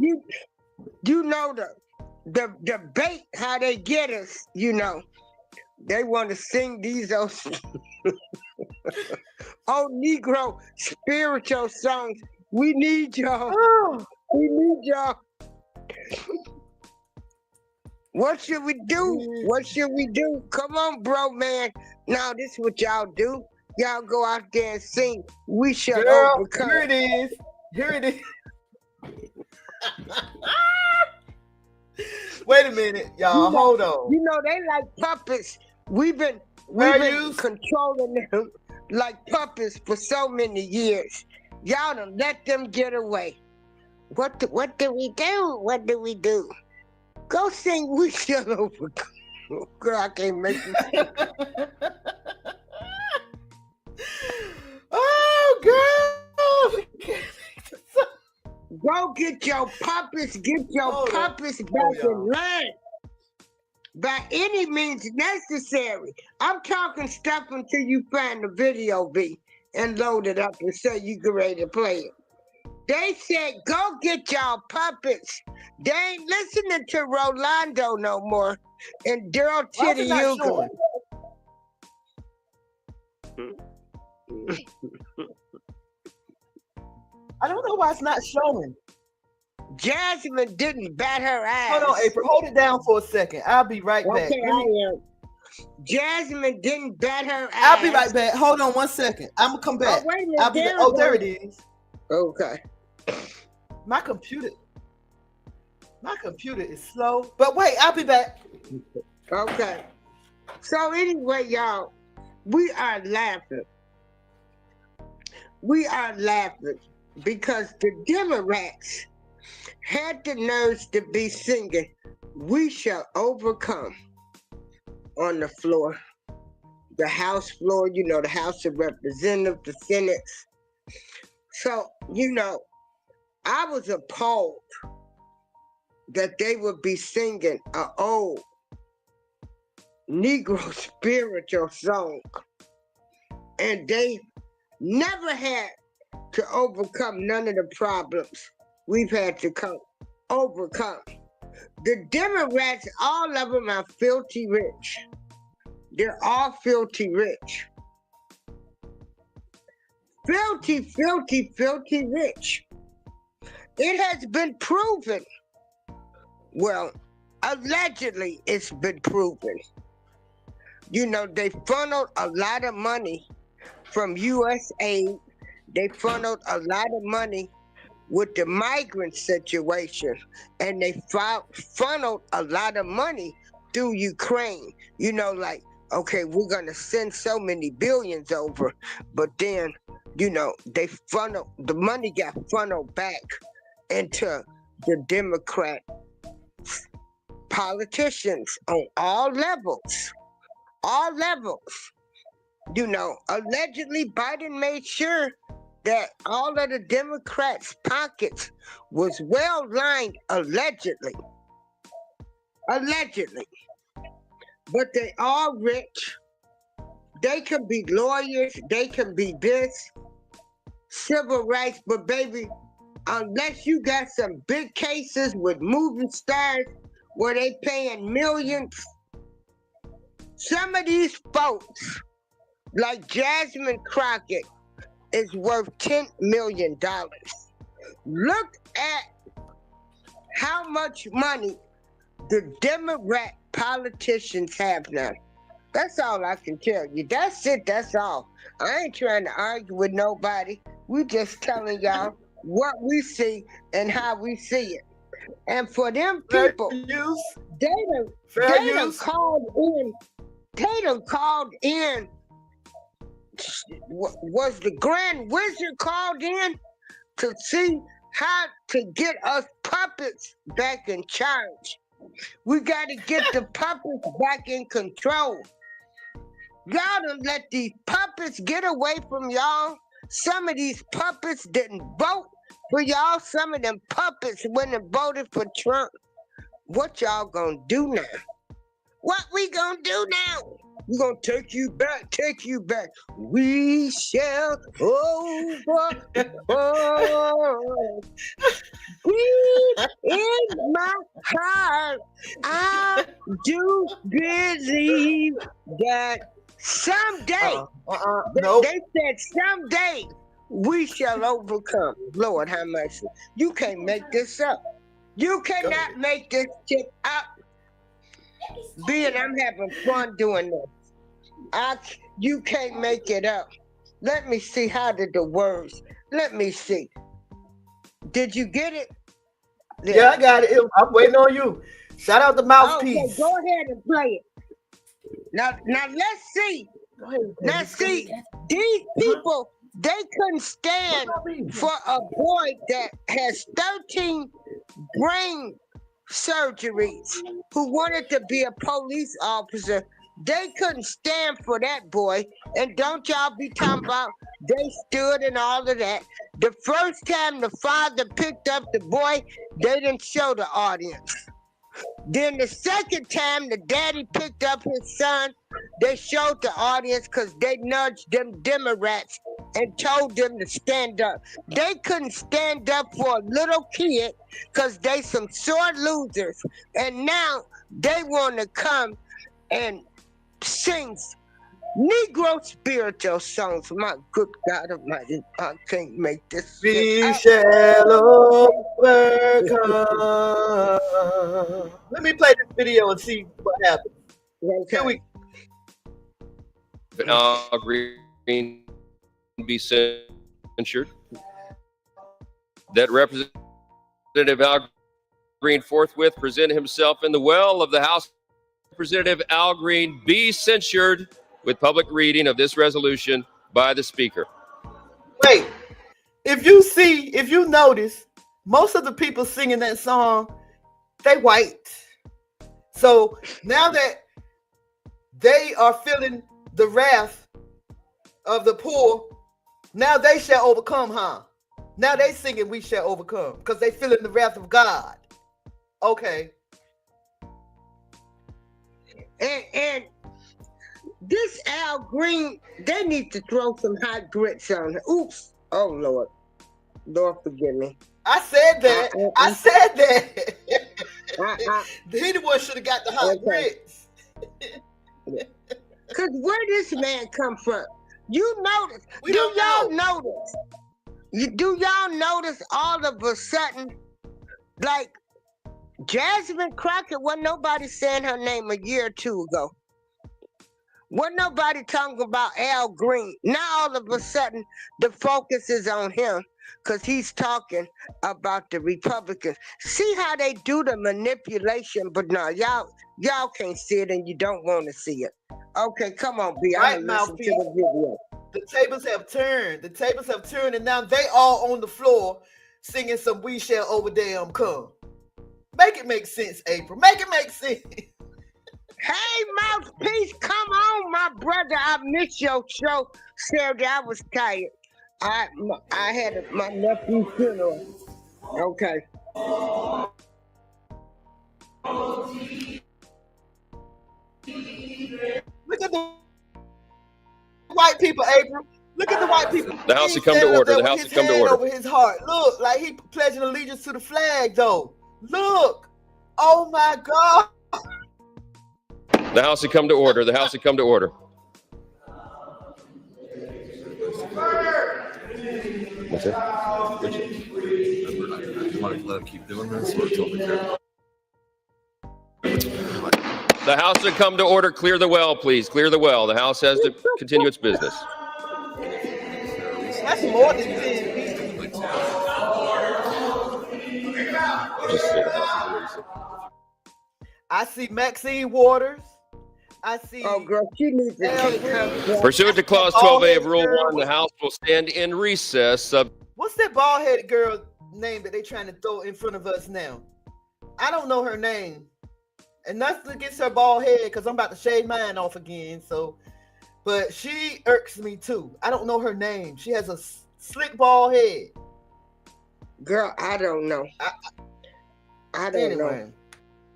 you know the bait how they get us. You know they want to sing these old Negro spiritual songs. We need y'all. Oh, We need y'all. What should we do? What should we do? Come on, bro, man. Now this is what y'all do. Y'all go out there and sing "We Shall girl, Overcome." here it is. Here it is. Wait a minute, y'all. Hold on. You know they like puppets. We've been controlling them like puppets for so many years. Y'all done let them get away. What do we do? What do we do? Go sing "We Shall Overcome." Girl, I can't make it. Oh, girl. Go get your puppets. Get your puppets back in line. By any means necessary. I'm talking stuff until you find the video, B, and load it up and say you get ready to play it. They said, go get y'all puppets. They ain't listening to Rolando no more and Daryl Titty Hugo. I don't know why it's not showing. Jasmine didn't bat her ass. Hold on, April. Hold it down for a second. I'll be right back. Okay, I am. Jasmine didn't bat her ass. I'll be right back. Hold on 1 second. I'm gonna come back. Oh, wait a minute. There it is. Okay. My computer is slow. But wait, I'll be back. Okay. So anyway, y'all, we are laughing. We are laughing because the Democrats had the nerves to be singing "We Shall Overcome" on the floor. The House floor, you know, the House of Representatives, the Senate. So, you know, I was appalled that they would be singing an old Negro spiritual song. And they never had to overcome none of the problems we've had to overcome. The Democrats, all of them are filthy rich. They're all filthy rich. Filthy, filthy, filthy rich. It has been proven. Well, allegedly it's been proven. You know, they funneled a lot of money from USAID. They funneled a lot of money with the migrant situation. And they funneled a lot of money through Ukraine. You know, like, okay, we're going to send so many billions over. But then, you know, the money got funneled back into the Democrat politicians on all levels. All levels. You know, allegedly Biden made sure that all of the Democrats' pockets was well lined, allegedly. Allegedly. But they all rich. They can be lawyers. They can be this. Civil rights. But baby, unless you got some big cases with movie stars where they paying millions, some of these folks, like Jasmine Crockett, is worth $10 million. Look at how much money the Democrat politicians have now. That's all I can tell you. That's it. That's all. I ain't trying to argue with nobody. We just telling y'all what we see and how we see it. And for them people, they done called in. They done called in. Was the Grand Wizard called in to see how to get us puppets back in charge. We got to get the puppets back in control. Y'all done let these puppets get away from y'all. Some of these puppets didn't vote for y'all. Some of them puppets went and voted for Trump. What y'all gonna do now? What we gonna do now? We gonna take you back, take you back. We shall overcome. Deep in my heart, I do believe that someday, Nope. they said someday we shall overcome. Lord, how much? You can't make this up. You cannot make this shit up. Being I'm having fun doing this. You can't make it up. Let me see, how did the words? Let me see. Did you get it? Yeah, I got it. I'm waiting on you. Shout out the mouthpiece. Okay, go ahead and play it. Now let's see. Now see, these people, they couldn't stand for a boy that has 13 brain surgeries who wanted to be a police officer. They couldn't stand for that boy. And don't y'all be talking about they stood and all of that. The first time the father picked up the boy, they didn't show the audience. Then the second time the daddy picked up his son, they showed the audience because they nudged them Democrats and told them to stand up. They couldn't stand up for a little kid because they some sore losers. And now they want to come and sing Negro spiritual songs. My good God Almighty, I can't make this. We shall overcome. Let me play this video and see what happens. Okay. Al Green be censured. That Representative Al Green forthwith presented himself in the well of the House. Representative Al Green be censured with public reading of this resolution by the Speaker. Wait, if you notice, most of the people singing that song, they white. So now that they are feeling the wrath of the poor, now they shall overcome, huh? Now they singing we shall overcome because they feeling the wrath of God. Okay. And this Al Green, they need to throw some hot grits on her. Oops. Oh, Lord. Lord, forgive me. I said that. I said that. He the one should have got the hot grits. Because where this man come from? You notice. Do y'all notice all of a sudden, like, Jasmine Crockett, wasn't nobody saying her name a year or two ago. Wasn't nobody talking about Al Green. Now all of a sudden, the focus is on him because he's talking about the Republicans. See how they do the manipulation, but no, y'all can't see it and you don't want to see it. Okay, come on, B. Right, I'm gonna listen to the video. The tables have turned. The tables have turned, and now they all on the floor singing some "We Shall Overcome." Make it make sense, April. Make it make sense. Hey, Mouthpiece, come on, my brother. I missed your show Saturday. I was tired. I had my nephew's funeral. Okay. Look at the white people, April. Look at the white people. The House has come to order. The House has come to order. Over his heart. Look, like he pledging allegiance to the flag, though. Look. Oh, my God. The House has come to order. The House has come to order. What's that? You want to let him keep doing this, or it's over here? The House has come to order. Clear the well, please. Clear the well. The House has to continue its business. That's more than 10 people. I see Maxine Waters. I see. Oh, girl, she needs to take her. Pursuant to Clause 12A of Rule 1, the House will stand in recess. What's that bald-headed girl name that they're trying to throw in front of us now. I don't know her name. And nothing against her bald head, because I'm about to shave mine off again. So, but she irks me too. I don't know her name. She has a slick bald head. Girl, I don't know. I don't know.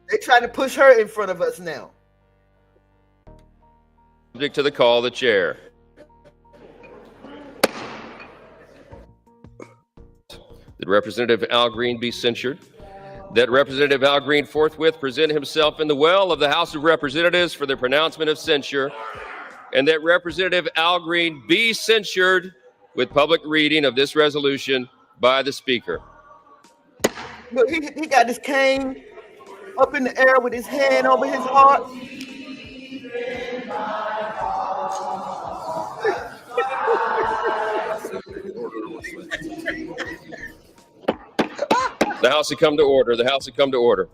They're trying to push her in front of us now. Subject to the call of the chair. That Representative Al Green be censured. That Representative Al Green forthwith present himself in the well of the House of Representatives for the pronouncement of censure. And that Representative Al Green be censured with public reading of this resolution by the Speaker. Look, he got this cane up in the air with his hand over his heart. The House has come to order. The House has come to order.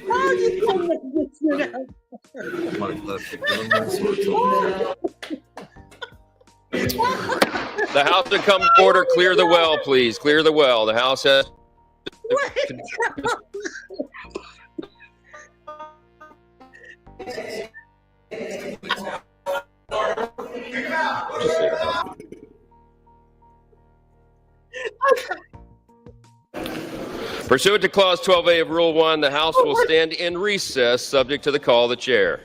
How you gonna make this shit up? You want to let keep doing this or it's over? The House has come to order. Clear the well, please. Clear the well. The House has. Pursuant to Clause 12A of Rule 1, the House will stand in recess, subject to the call of the chair.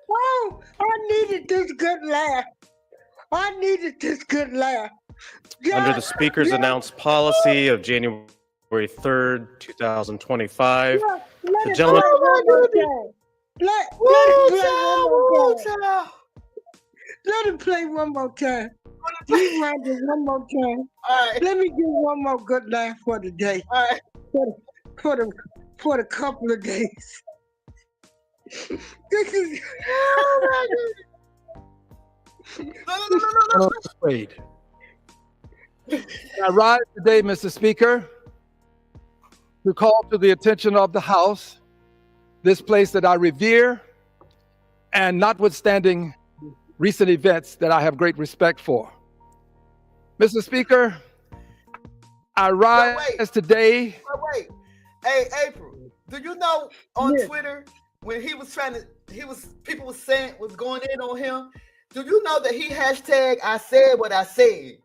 Oh, I needed this good laugh. I needed this good laugh. Under the Speaker's announced policy of January 3rd, 2025, the gentleman. Let him play one more time. Rewind it one more time. All right. Let me get one more good laugh for the day. All right. For the couple of days. This is. No. Wade. I rise today, Mr. Speaker, to call to the attention of the House this place that I revere, and notwithstanding recent events that I have great respect for. Mr. Speaker, I rise today. Wait. Hey, April, do you know on Yeah. Twitter when people was saying was going in on him? Do you know that he hashtag I said what I said?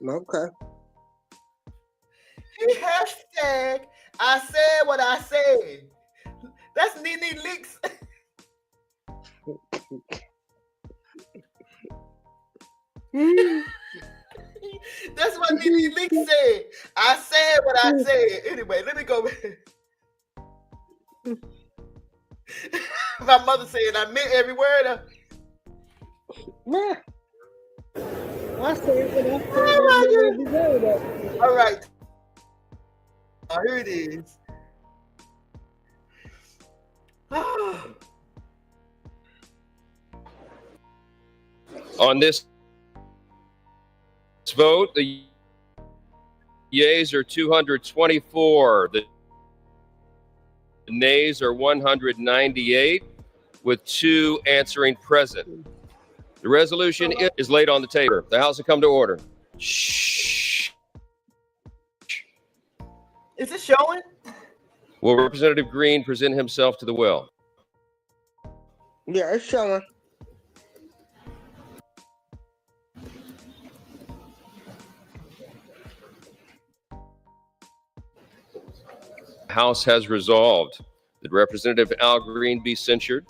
Okay. He hashtag I said what I said. That's Nene Leaks. That's what Nene Leaks said. I said what I said. Anyway, let me go back. My mother said I meant every word of. Man. I said what All right. Here it is. On this vote, the yeas are 224. The nays are 198, with 2 answering present. The resolution is laid on the table. The House will come to order. Shh. Is it showing? Will Representative Green present himself to the well? Yeah, it's showing. The House has resolved that Representative Al Green be censured,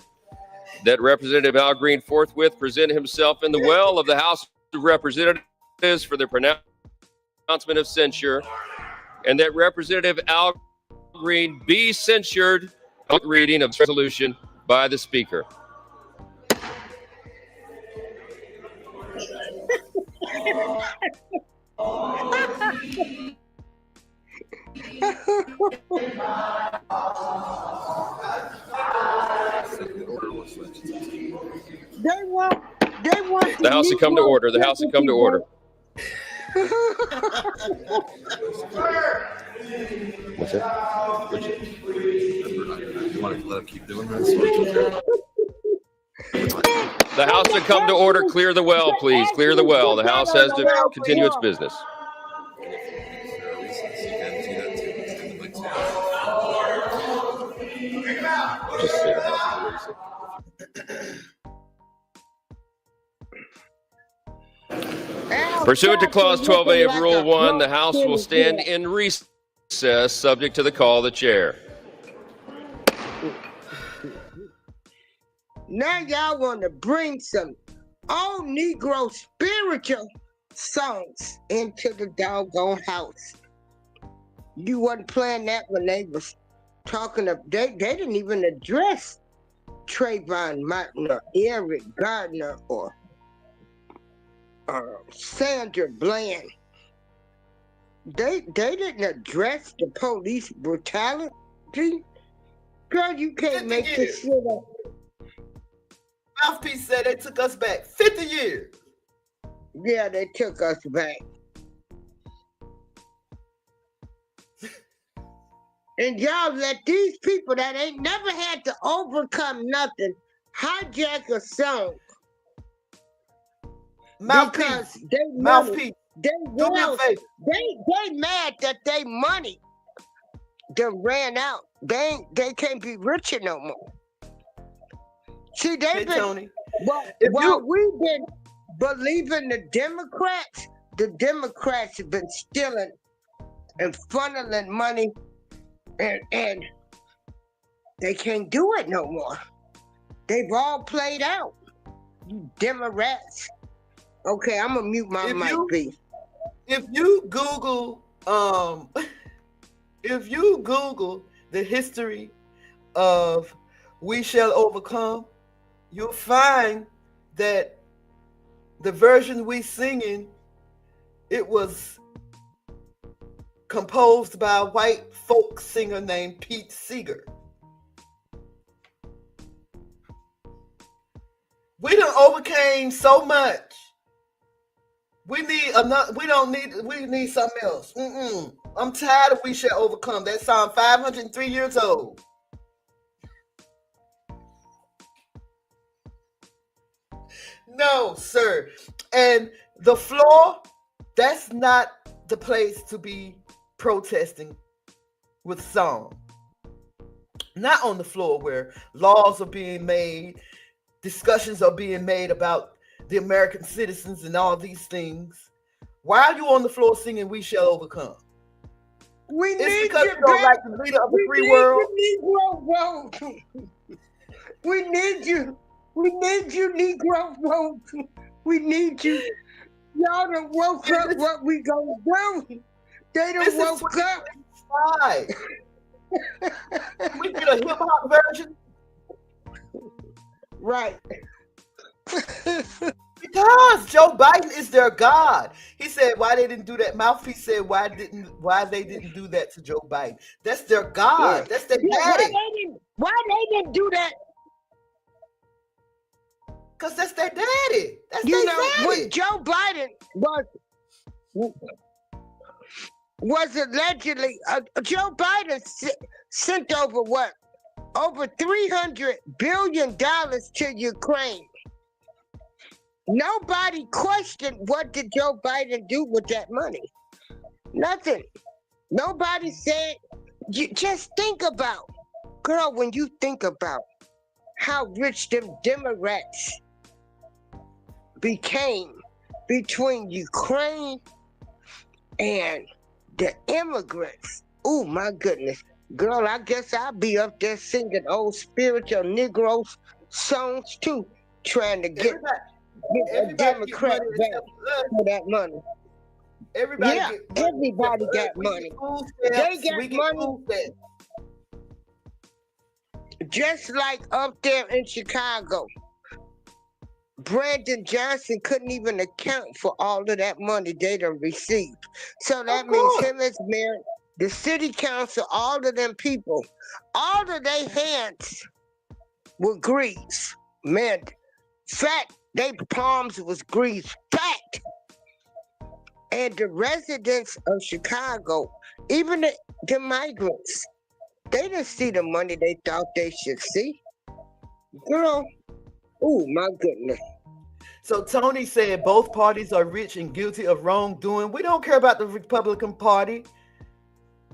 that Representative Al Green forthwith present himself in the well of the House of Representatives for the pronouncement of censure, and that Representative Al Green be censured. Public reading of the resolution by the Speaker. They want The House has come to order. The House has come to order. What's that? Which you want to let him keep doing this? Or? The House to come to order. Clear the well, please. Clear the well. The House has to continue its business. Just say the House is Pursuant to Clause 12A of Rule 1, the House will stand in recess subject to the call of the chair. Now y'all want to bring some old Negro spiritual songs into the doggone house. You wasn't playing that when they was talking of, they didn't even address Trayvon Martin or Eric Gardner or Sandra Bland. They didn't address the police brutality. Girl, you can't make this shit up. Mouthpiece said they took us back 50 years. Yeah, they took us back. And y'all let these people that ain't never had to overcome nothing hijack a song. Mouthpiece. Mouthpiece. Do me a favor. They mad that they money done ran out. They can't be richer no more. See, they've been, Tony, while we've been believing the Democrats have been stealing and funneling money, and they can't do it no more. They've all played out. You Democrats. Okay, I'm gonna mute my mic, B. If you Google, the history of "We Shall Overcome," you'll find that the version we singing, it was composed by a white folk singer named Pete Seeger. We done overcame so much. We need another. We need something else. I'm tired of "We Shall Overcome." That song 503 years old. No, sir. And the floor, that's not the place to be protesting with song. Not on the floor where laws are being made, discussions are being made about the American citizens and all these things. Why are you on the floor singing "We Shall Overcome"? It's because you don't like the leader of the free world. We need you. We need you, Negro vote. We need you. Y'all done woke up what we gonna do. They done woke up. We get a hip hop version. Right. Because Joe Biden is their God. He said why they didn't do that. Mouthpiece said why they didn't do that to Joe Biden. That's their God. That's their daddy. Why they didn't do that? Because that's their daddy. That's you their know daddy. when Joe Biden was allegedly Joe Biden sent over what? Over $300 billion to Ukraine. Nobody questioned what did Joe Biden do with that money. Nothing. Nobody said, just think about, girl, when you think about how rich them Democrats became between Ukraine and the immigrants. Oh my goodness. Girl, I guess I'll be up there singing old spiritual Negro songs too, trying to get a Democrat back for that money. Everybody got money. They got money. Just like up there in Chicago, Brandon Johnson couldn't even account for all of that money they done received. So that means him as mayor, the city council, all of them people, all of their hands were grease. Man, fat, their palms was grease. Fat. And the residents of Chicago, even the migrants, they didn't see the money they thought they should see. Girl, oh my goodness. So Tony said both parties are rich and guilty of wrongdoing. We don't care about the Republican Party.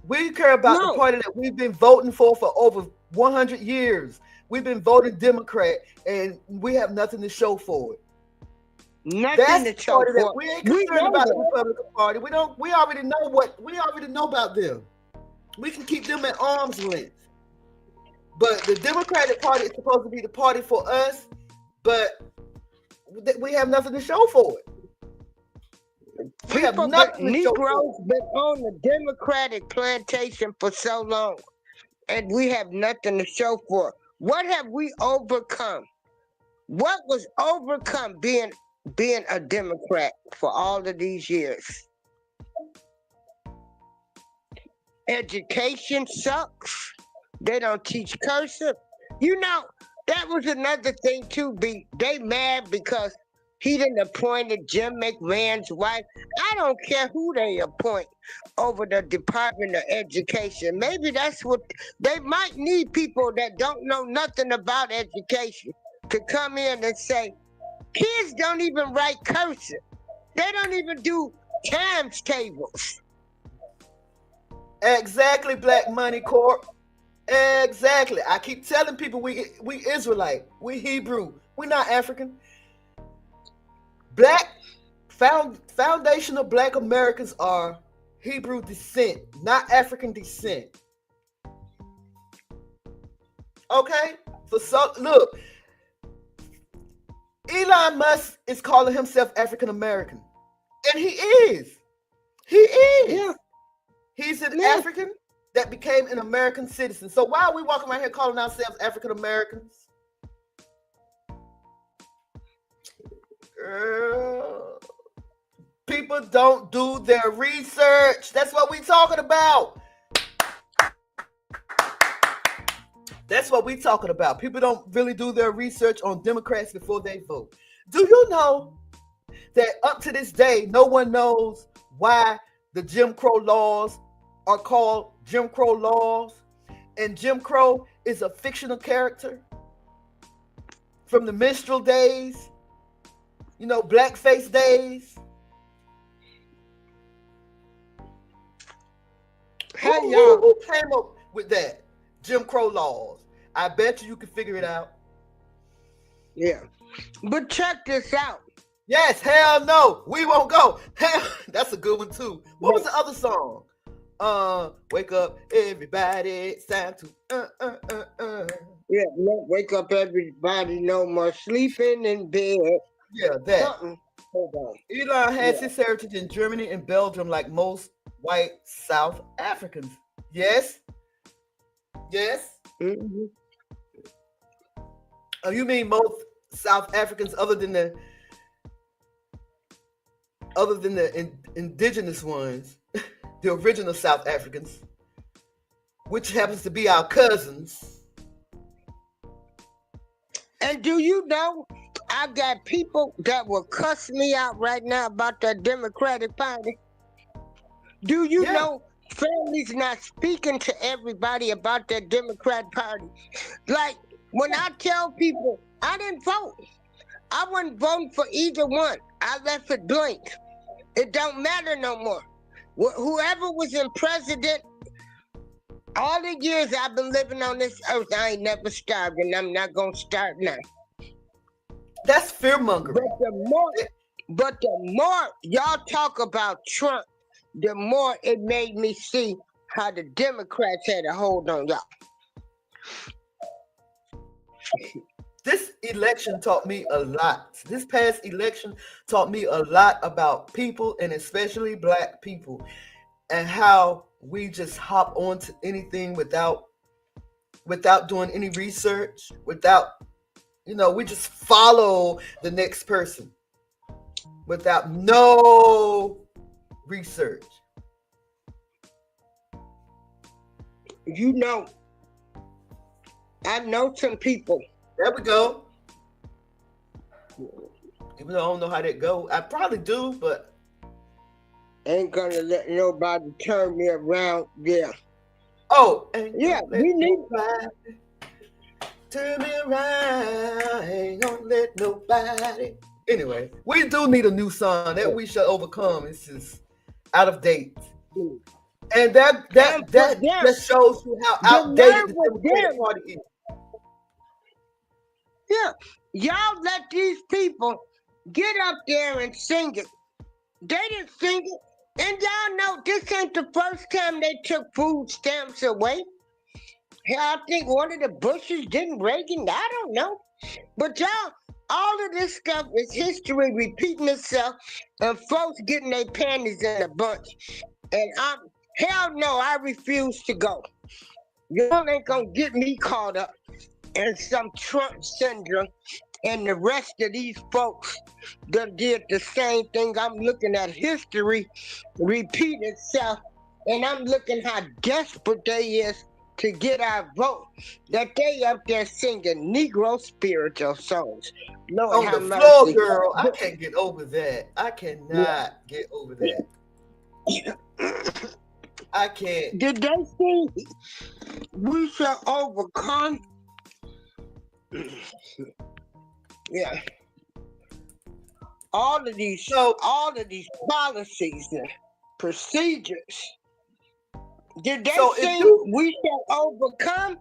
We care about the No, party that we've been voting for over 100 years. We've been voting Democrat, and we have nothing to show for it. nothing That's to the show party that for. we ain't We concerned know about the that. Republican Party. We already know about them. We can keep them at arm's length. But the Democratic Party is supposed to be the party for us, but we have nothing to show for it. We have People, nothing to show for Negroes it. been on the Democratic plantation for so long, and we have nothing to show for it. What have we overcome? What was overcome being a Democrat for all of these years? Education sucks. They don't teach cursive. You know, that was another thing too. They mad because he didn't appointed Jim McMahon's wife. I don't care who they appoint over the Department of Education. Maybe that's what they might need, people that don't know nothing about education to come in and say, kids don't even write cursive. They don't even do times tables. Exactly, Black Money Corp. Exactly. I keep telling people we Israelite, we Hebrew, we're not African. Foundational Black Americans are Hebrew descent, not African descent. Okay? So look, Elon Musk is calling himself African American. And he is. He is. Yeah. He's an Yeah. African that became an American citizen. So why are we walking around here calling ourselves African Americans? Girl, people don't do their research. That's what we're talking about. That's what we're talking about. People don't really do their research on Democrats before they vote. Do you know that up to this day, no one knows why the Jim Crow laws are called Jim Crow laws? And Jim Crow is a fictional character from the minstrel days, you know, blackface days. Hey, Who y'all. came up with that? Jim Crow laws. I bet you can figure it out. Yeah. But check this out. Yes, hell no, we won't go. Hell, that's a good one too. What was the other song? Wake up, everybody, it's time to Yeah, wake up everybody, no more sleeping in bed. Yeah, that. Something. Hold on. Elon has Yeah. his heritage in Germany and Belgium like most white South Africans. Yes? Yes? Mhm. Oh, you mean most South Africans other than the indigenous ones, the original South Africans, which happens to be our cousins. And do you know, I got people that will cuss me out right now about that Democratic Party. Do you Yeah. know families not speaking to everybody about that Democrat Party? Like, when I tell people I didn't vote, I wasn't voting for either one. I left it blank. It don't matter no more. Whoever was in president, all the years I've been living on this earth, I ain't never starved, and I'm not gonna start now. That's fear mongering. But the more y'all talk about Trump, the more it made me see how the Democrats had a hold on y'all. This election taught me a lot. This past election taught me a lot about people, and especially Black people, and how we just hop onto anything without doing any research, we just follow the next person without no research. You know, I know some people. There we go. Even though I don't know how that go, I probably do, but Ain't gonna let nobody turn me around. Yeah. Oh, ain't Yeah, gonna let we need nobody turn me around. Ain't gonna let nobody. Anyway, we do need a new song that we shall overcome. It's just out of date. And that and for them, just shows you how the outdated nerve the of Democratic them. Party is. Yeah. Y'all let these people get up there and sing it. They didn't sing it. And y'all know this ain't the first time they took food stamps away. Hell, I think one of the Bushes didn't Reagan. I don't know. But y'all, all of this stuff is history repeating itself and folks getting their panties in a bunch. And hell no, I refuse to go. Y'all ain't gonna get me caught up in some Trump syndrome and the rest of these folks that did the same thing. I'm looking at history repeat itself, and I'm looking how desperate they is to get our vote. That they up there singing Negro spiritual songs. Lord On the have floor, mercy. girl. I can't get over that. I cannot get over that. I can't. Did they sing We Shall Overcome? Yeah. All of these policies and procedures. Did they So if sing you We Shall Overcome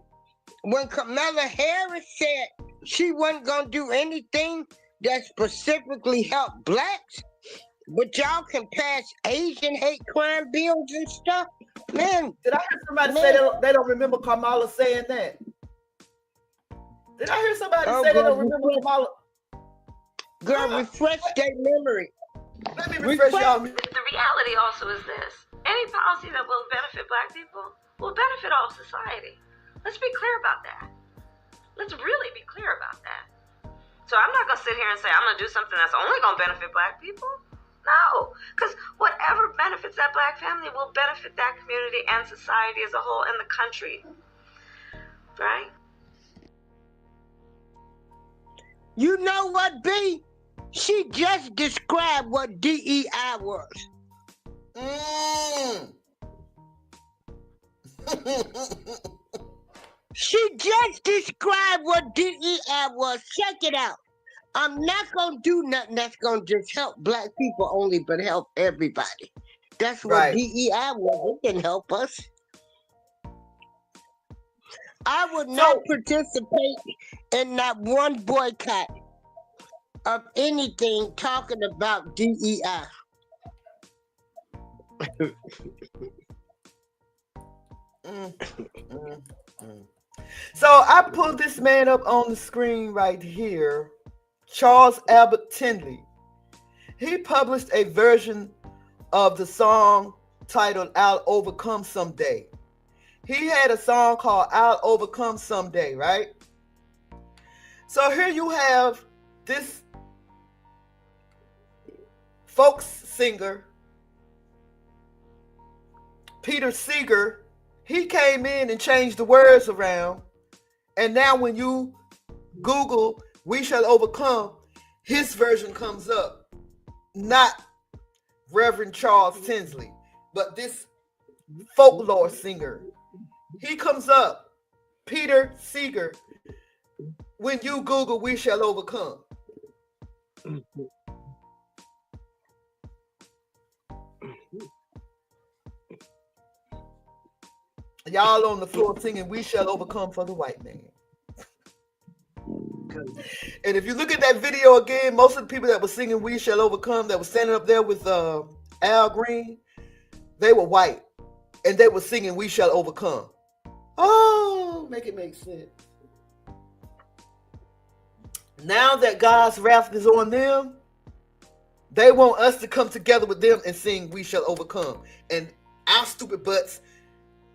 when Kamala Harris said she wasn't gonna do anything that specifically helped blacks? But y'all can pass Asian hate crime bills and stuff? Man, did I hear somebody say they don't remember Kamala saying that? Did I hear somebody say they don't remember Kamala? Girl, refresh their memory. Let me refresh y'all. The reality also is this. Any policy that will benefit black people will benefit all of society. Let's be clear about that. Let's really be clear about that. So I'm not going to sit here and say I'm going to do something that's only going to benefit black people. No, because whatever benefits that black family will benefit that community and society as a whole and the country. Right? You know what, B? She just described what DEI was. She just described what DEI was. Check it out. I'm not going to do nothing that's going to just help black people only, but help everybody. That's what DEI was. It can help us. I would not participate in that one boycott of anything talking about DEI. So I pulled this man up on the screen right here, Charles Albert Tindley. He published a version of the song titled I'll Overcome Someday. He had a song called I'll Overcome Someday, right? So here you have this folk singer, Peter Seeger. He came in and changed the words around. And now when you Google We Shall Overcome, his version comes up. Not Reverend Charles Tinsley, but this folklore singer. He comes up, Peter Seeger, when you Google We Shall Overcome. Y'all on the floor singing We Shall Overcome for the white man. And if you look at that video again, most of the people that were singing We Shall Overcome, that were standing up there with Al Green, they were white. And they were singing We Shall Overcome. Oh, make it make sense. Now that God's wrath is on them, they want us to come together with them and sing We Shall Overcome. And our stupid butts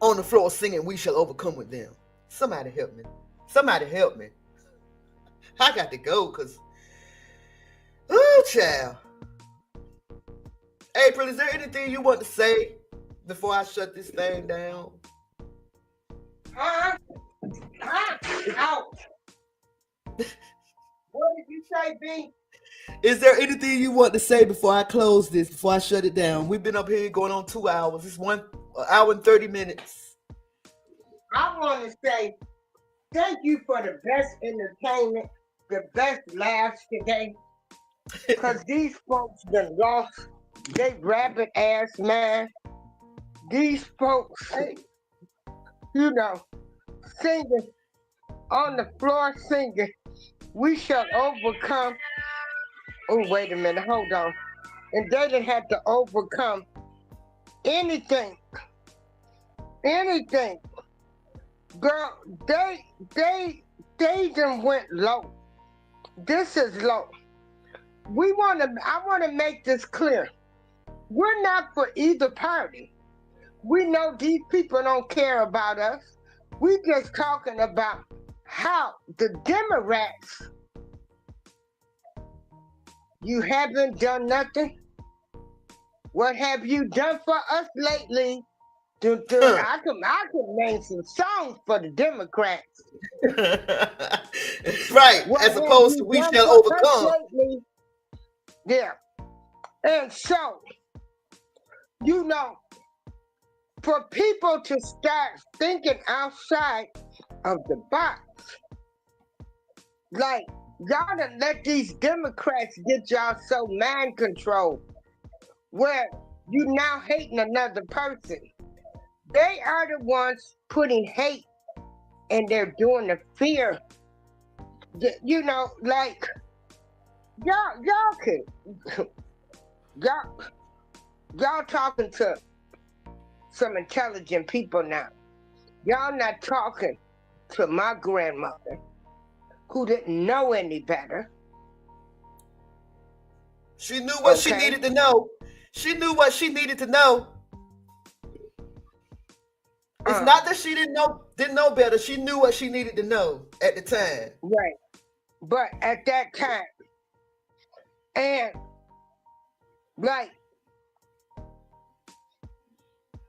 on the floor singing We Shall Overcome with them. Somebody help me. Somebody help me. I got to go because, oh, child. April, is there anything you want to say before I shut this thing down? Huh? Ouch. What did you say, B? Is there anything you want to say before I close this, before I shut it down? We've been up here going on 2 hours. It's 1 hour and 30 minutes. I want to say thank you for the best entertainment, the best laughs today. Because these folks done lost they rabbit ass man. These folks, you know, singing on the floor singing, we shall overcome. Oh, wait a minute, hold on. And they didn't have to overcome anything. Girl, they done went low. This is low. I wanna make this clear. We're not for either party. We know these people don't care about us. We just talking about how the Democrats, you haven't done nothing. What have you done for us lately? I can name some songs for the Democrats. Right, What as have opposed to you we done shall for us overcome. lately? Yeah. And so, you know, for people to start thinking outside of the box, like y'all done let these Democrats get y'all so mind controlled, where you now hating another person. They are the ones putting hate, and they're doing the fear. You know, like y'all can y'all talking to some intelligent people now. Y'all not talking to my grandmother, who didn't know any better. She knew what she Okay? needed to know. She knew what she needed to know. It's not that she didn't know better. She knew what she needed to know at the time. Right. But at that time, and like,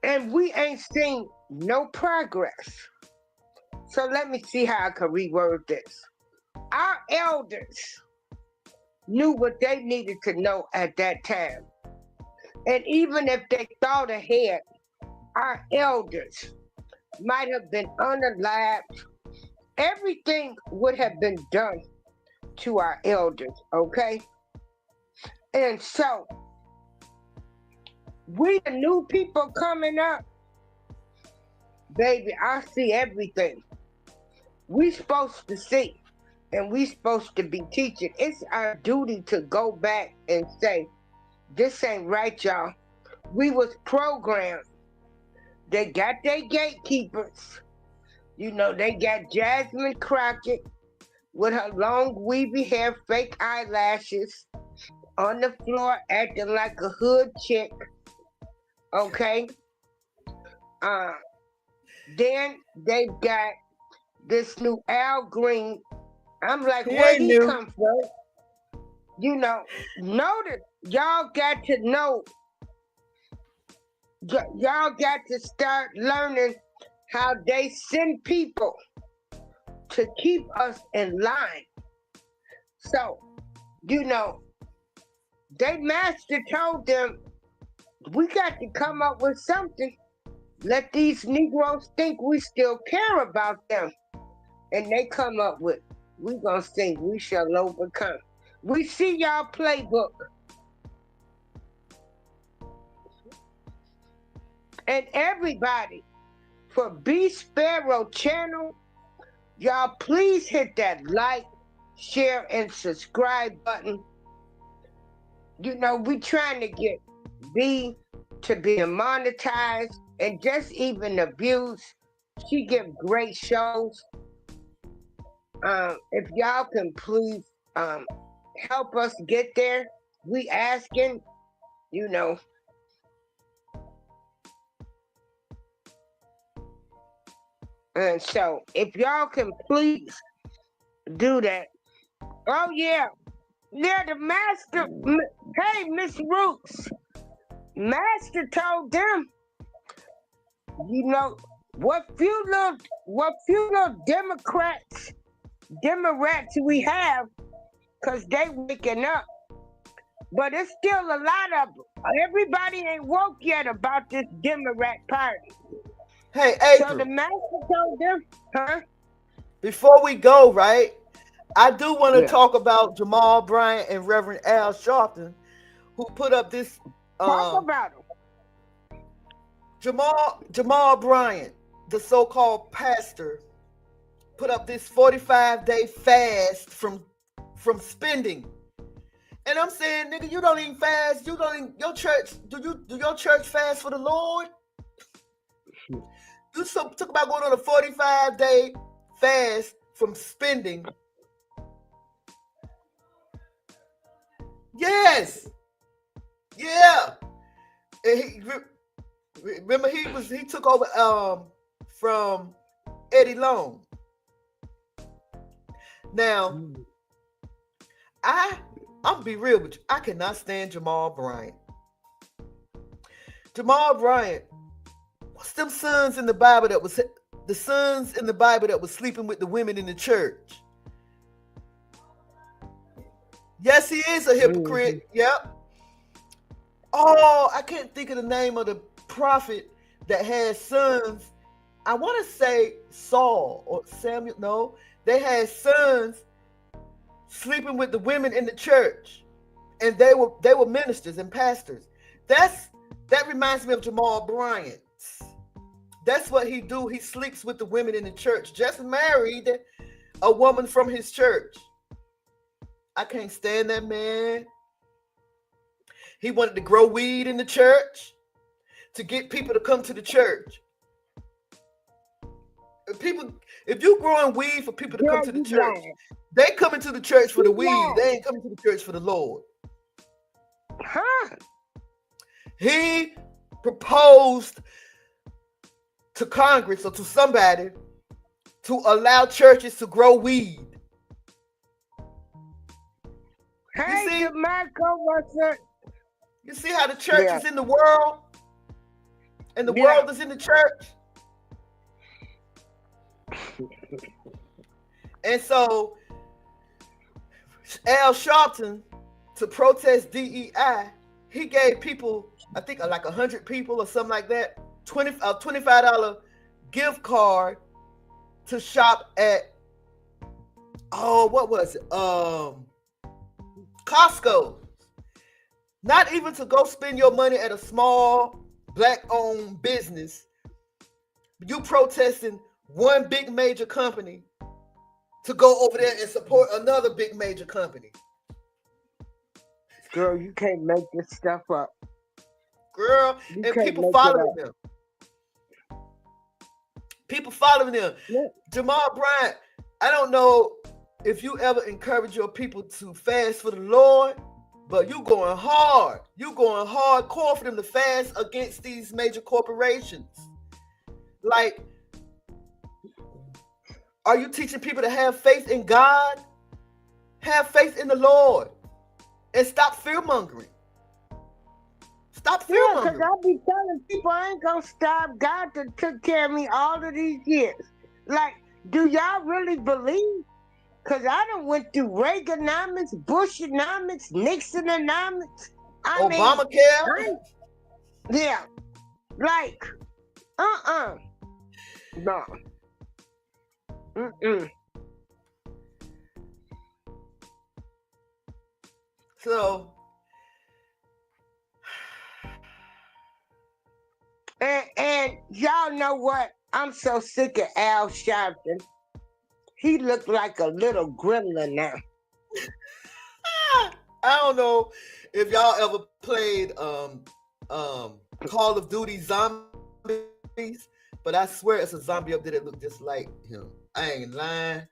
and we ain't seen no progress. So let me see how I can reword this. Our elders knew what they needed to know at that time. And even if they thought ahead, our elders might have been unalived. Everything would have been done to our elders, okay? And so, we the new people coming up, baby, I see everything. We supposed to see, and we supposed to be teaching. It's our duty to go back and say, this ain't right, y'all. We was programmed. They got their gatekeepers. You know, they got Jasmine Crockett with her long weavy hair, fake eyelashes, on the floor acting like a hood chick. Okay? Then they've got this new Al Green. I'm like, where he come from? You know, notice, y'all got to know, y'all got to start learning how they send people to keep us in line. So, you know, they master told them, we got to come up with something. Let these Negroes think we still care about them. And they come up with, we gonna sing, we shall overcome. We see y'all playbook. And everybody, for B Sparrow channel, y'all please hit that like, share, and subscribe button. You know, we trying to get B to be monetized, and just even the views. She give great shows. If y'all can please help us get there, we asking, you know. And so, if y'all can please do that. Oh yeah, the master. Hey, Miss Roots, master told them, you know, what few little Democrats we have, cause they waking up. but it's still a lot of them. Everybody ain't woke yet about this Democrat Party. Hey, So the April, master told them, huh? before we go, right? I do want to Yeah. talk about Jamal Bryant and Reverend Al Sharpton, who put up this Talk about them. Jamal Bryant, the so-called pastor, put up this 45-day fast from spending. And I'm saying, nigga, you don't even fast. You don't even, your church, do your church fast for the Lord? You talk about going on a 45-day fast from spending. Yes. Yeah. And remember he took over from Eddie Long. Now, I'm gonna be real with you. I cannot stand Jamal Bryant. Jamal Bryant, what's them sons in the Bible that was the sons in the Bible that was sleeping with the women in the church? Yes, he is a hypocrite. Yep. Oh, I can't think of the name of the prophet that had sons. I want to say Saul or Samuel. No, they had sons sleeping with the women in the church, and they were ministers and pastors. That reminds me of Jamal Bryant. That's what he do. He sleeps with the women in the church. Just married a woman from his church. I can't stand that man. He wanted to grow weed in the church to get people to come to the church. If you growing weed for people to come to the church, they coming to the church for the weed. They ain't coming to the church for the Lord. Huh? He proposed to Congress or to somebody to allow churches to grow weed. Hey, DeMarco, what's up? You see how the church is in the world and the world is in the church? And so Al Sharpton, to protest DEI, he gave people, I think like 100 people or something like that, $25 gift card to shop at, what was it? Costco. Not even to go spend your money at a small black-owned business. You protesting one big major company to go over there and support another big major company. Girl, you can't make this stuff up. Girl, you and people following them. People following them. Yeah. Jamal Bryant, I don't know if you ever encourage your people to fast for the Lord, but you going hard. You going hardcore for them to fast against these major corporations. Like, are you teaching people to have faith in God? Have faith in the Lord. And stop fear-mongering. Stop fear-mongering. Because I be telling people I ain't going to stop. God that took care of me all of these years. Like, do y'all really believe? Because I done went through Reaganomics, Bushonomics, Nixonomics. Obamacare? Yeah. Like, no. So, and y'all know what? I'm so sick of Al Sharpton. He looked like a little gremlin now. I don't know if y'all ever played Call of Duty Zombies, but I swear it's a zombie up there that look just like him. I ain't lying.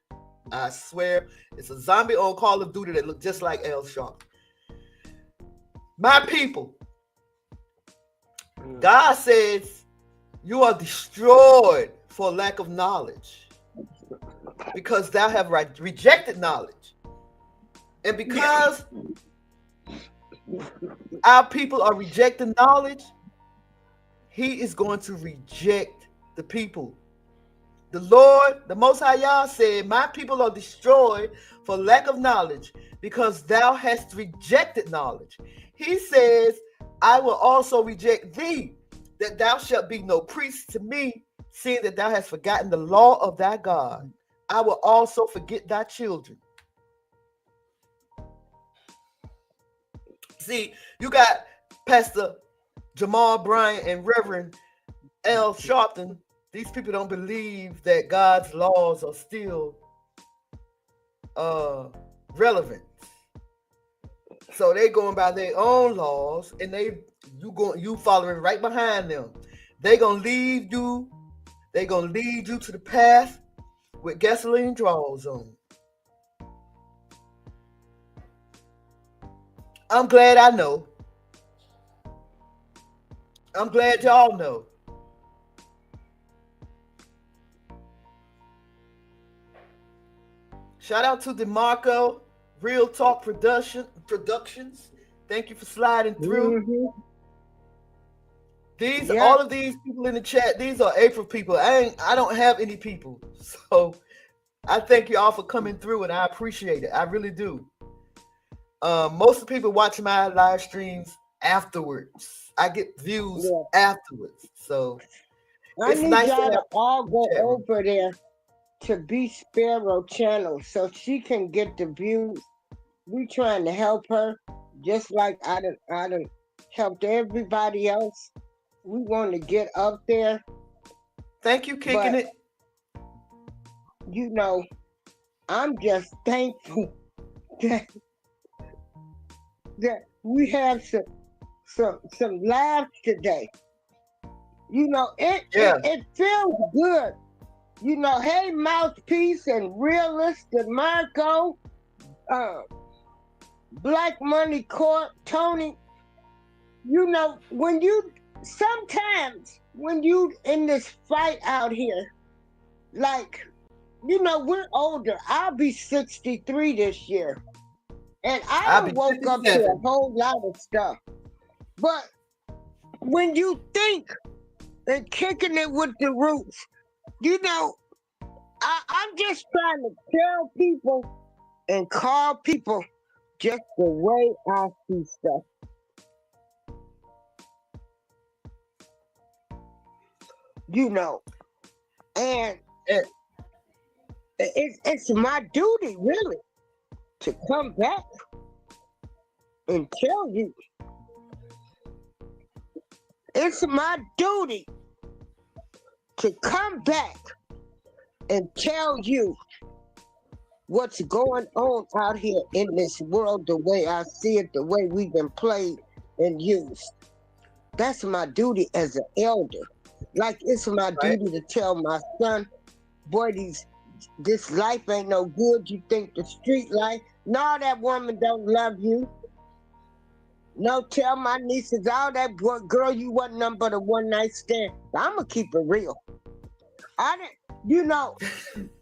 I swear it's a zombie on Call of Duty that look just like Al Sharpton. My people, God says you are destroyed for lack of knowledge, because thou have rejected knowledge. And because our people are rejecting knowledge, he is going to reject the people. The Lord, the Most High Yah said, my people are destroyed for lack of knowledge, because thou hast rejected knowledge. He says, I will also reject thee, that thou shalt be no priest to me, seeing that thou hast forgotten the law of thy God. I will also forget thy children. See, you got Pastor Jamal Bryant and Reverend L. Sharpton. These people don't believe that God's laws are still relevant. So they going by their own laws, and you following right behind them. They gonna lead you. They gonna lead you to the path with gasoline draws on. I'm glad I know. I'm glad y'all know. Shout out to DeMarco, Real Talk Productions. Thank you for sliding through. Mm-hmm. All of these people in the chat, these are April people. I don't have any people. So I thank you all for coming through, and I appreciate it. I really do. Most of the people watching my live streams afterwards. I get views afterwards. So I it's need nice y'all to to all go chat room. over there to Be Sparrow channel so she can get the views. We trying to help her, just like I done helped everybody else. We want to get up there, Thank you, Kicking but It. you know, I'm just thankful that we have some laughs today. You know, it feels good. You know, hey, Mouthpiece and Realist and Marco, Black Money Court, Tony. You know, sometimes when you in this fight out here, like, you know, we're older. I'll be 63 this year. And I I'll done be woke up to a 57. whole lot of stuff. But when you think and kicking it with the roots, you know, I'm just trying to tell people and call people just the way I see stuff. You know, and it's my duty, really, to come back and tell you. It's my duty to come back and tell you what's going on out here in this world, the way I see it, the way we've been played and used. That's my duty as an elder. Like, it's my duty to tell my son, boy, this life ain't no good. You think the street life? No, that woman don't love you. No, tell my nieces, all that girl, you wasn't nothing but a one night stand. I'm gonna keep it real. You know,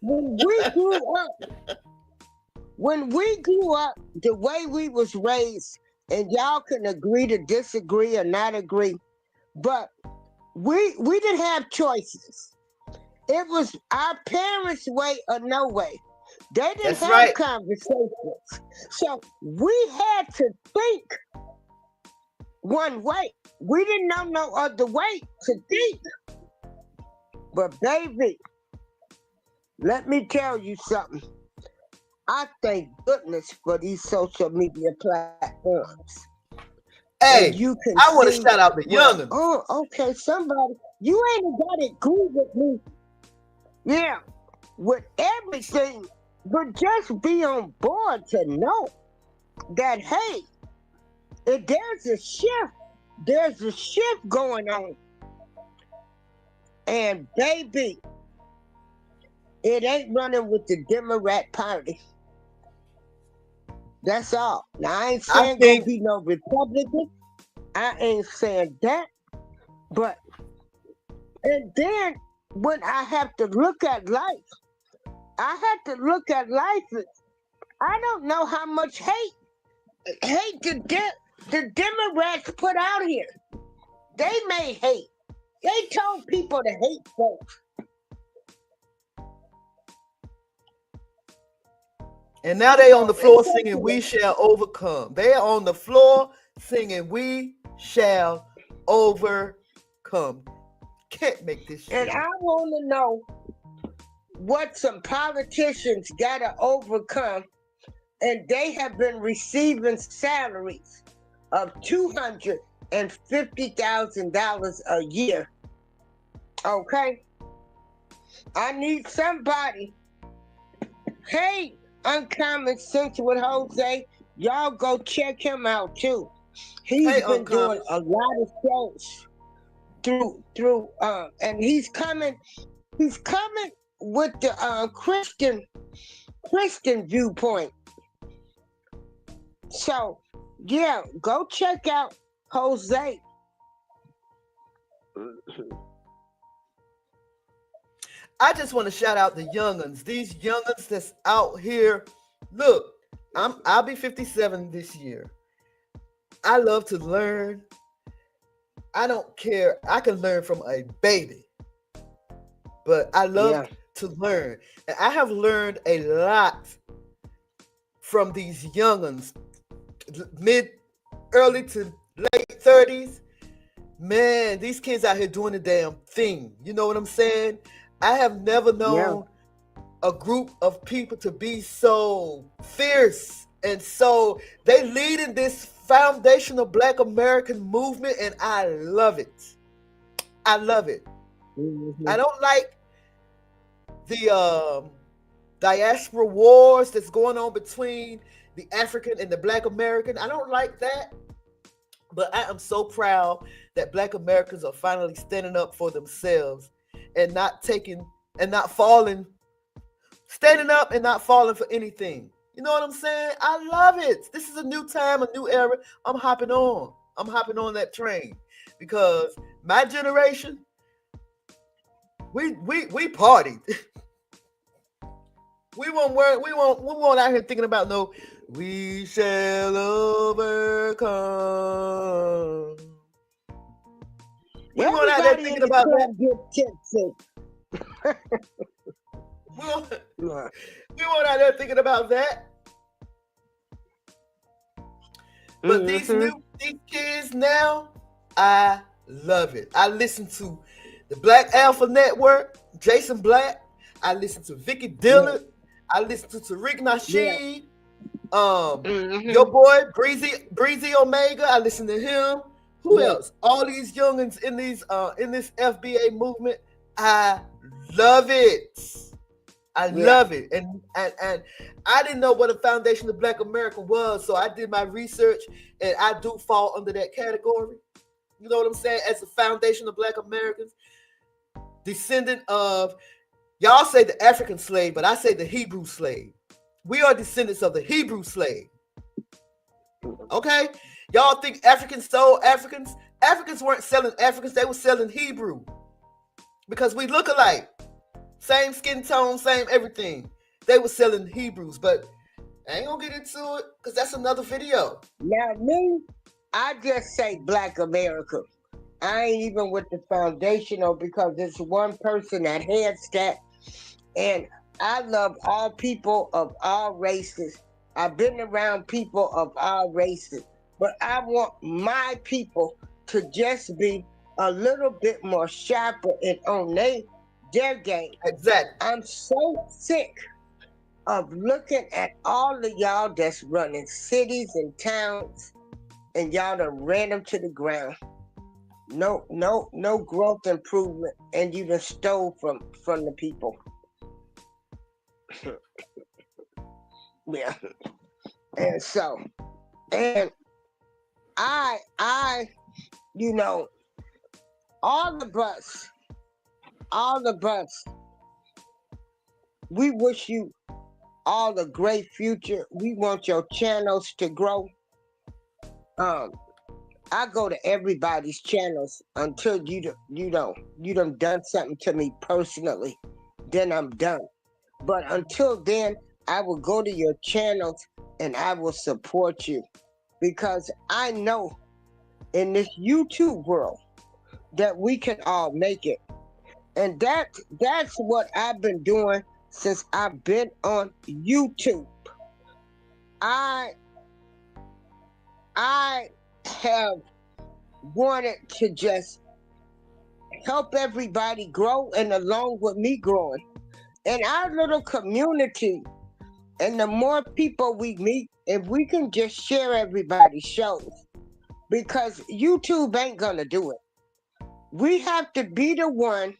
when we grew up, the way we was raised, and y'all can agree to disagree or not agree, but we didn't have choices. It was our parents' way or no way. They didn't have conversations. So we had to think one way. We didn't know no other way to think. But baby, let me tell you something. I thank goodness for these social media platforms. Hey, I want to shout out the young'uns. Oh, okay, somebody. You ain't got to agree with me. Yeah, with everything, but just be on board to know that, hey, if there's a shift going on. And baby, it ain't running with the Democrat Party. That's all. Now, I ain't saying gonna be no Republican. I ain't saying that. But, and then when I have to look at life, I don't know how much hate the Democrats put out here. They made hate. They told people to hate folks. And now they on the floor So, singing "We Shall Overcome." They are on the floor singing "We Shall Overcome." Can't make this shit and up. I want to know what some politicians got to overcome, and they have been receiving salaries of $250,000 a year. Okay, I need somebody. Hey, Uncommon Sense with Jose, y'all go check him out too. He's Hey, been doing Uncommon. a lot of shows through and he's coming with the Christian viewpoint. So yeah, go check out Jose. I just want to shout out the young'uns. These young'uns that's out here. Look, I'll be 57 this year. I love to learn. I don't care. I can learn from a baby, but I love Yeah. to learn. And I have learned a lot from these young'uns, early to late 30s. Man, these kids out here doing the damn thing. You know what I'm saying? I have never known a group of people to be so fierce, and so they leading this foundational Black American movement, and I love it. I love it. I don't like the diaspora wars that's going on between the African and the Black American. I don't like that. But I am so proud that Black Americans are finally standing up for themselves and not falling, standing up and not falling for anything. You know what I'm saying? I love it. This is a new time, a new era. I'm hopping on that train, because my generation, we partied. We won't out here thinking about no "we shall overcome." We won't out there Everybody in thinking the about that. club get tipsy. We won't out there thinking about that. But these kids now, I love it. I listen to the Black Alpha Network, Jason Black. I listen to Vicky Dillard. I listen to Tariq Nasheed. Your boy Breezy Omega. I listen to him. Who else? All these youngins in this FBA movement. I love it. I love it. And I didn't know what a foundation of Black America was, so I did my research, and I do fall under that category. You know what I'm saying? As a foundation of Black Americans, descendant of, y'all say the African slave, but I say the Hebrew slave. We are descendants of the Hebrew slave. Okay? Y'all think Africans sold Africans? Africans weren't selling Africans, they were selling Hebrew. Because we look alike. Same skin tone, same everything. They were selling Hebrews, but I ain't gonna get into it because that's another video. Now me, I just say Black America. I ain't even with the foundational, because it's one person that heads that. And I love all people of all races. I've been around people of all races, but I want my people to just be a little bit more sharper and on their game. Exactly. I'm so sick of looking at all of y'all that's running cities and towns, and y'all done ran them to the ground. No growth improvement, and you done stole from the people. Yeah. And so, and I, you know, all of us, we wish you all a great future. We want your channels to grow. I go to everybody's channels until you done something to me personally. Then I'm done. But until then, I will go to your channels and I will support you, because I know in this YouTube world that we can all make it. And that's what I've been doing since I've been on YouTube. I I have wanted to just help everybody grow and along with me growing. In our little community, and the more people we meet, if we can just share everybody's shows, because YouTube ain't gonna do it. We have to be the one.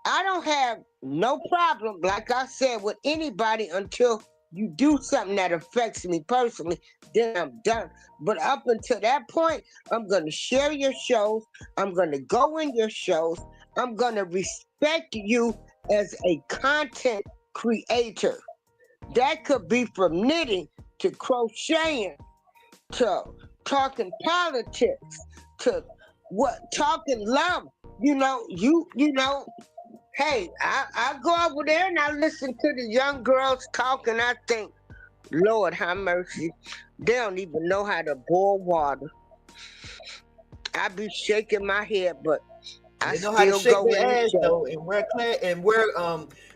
I don't have no problem, like I said, with anybody until you do something that affects me personally, then I'm done. But up until that point, I'm going to share your shows. I'm going to go in your shows. I'm going to respect you as a content creator. That could be from knitting to crocheting to talking politics to what talking love. You know, hey, I go over there and I listen to the young girls talk, and I think, Lord have mercy, they don't even know how to boil water. I be shaking my head, but I They know how to still shake go in their the ass show. though, and wear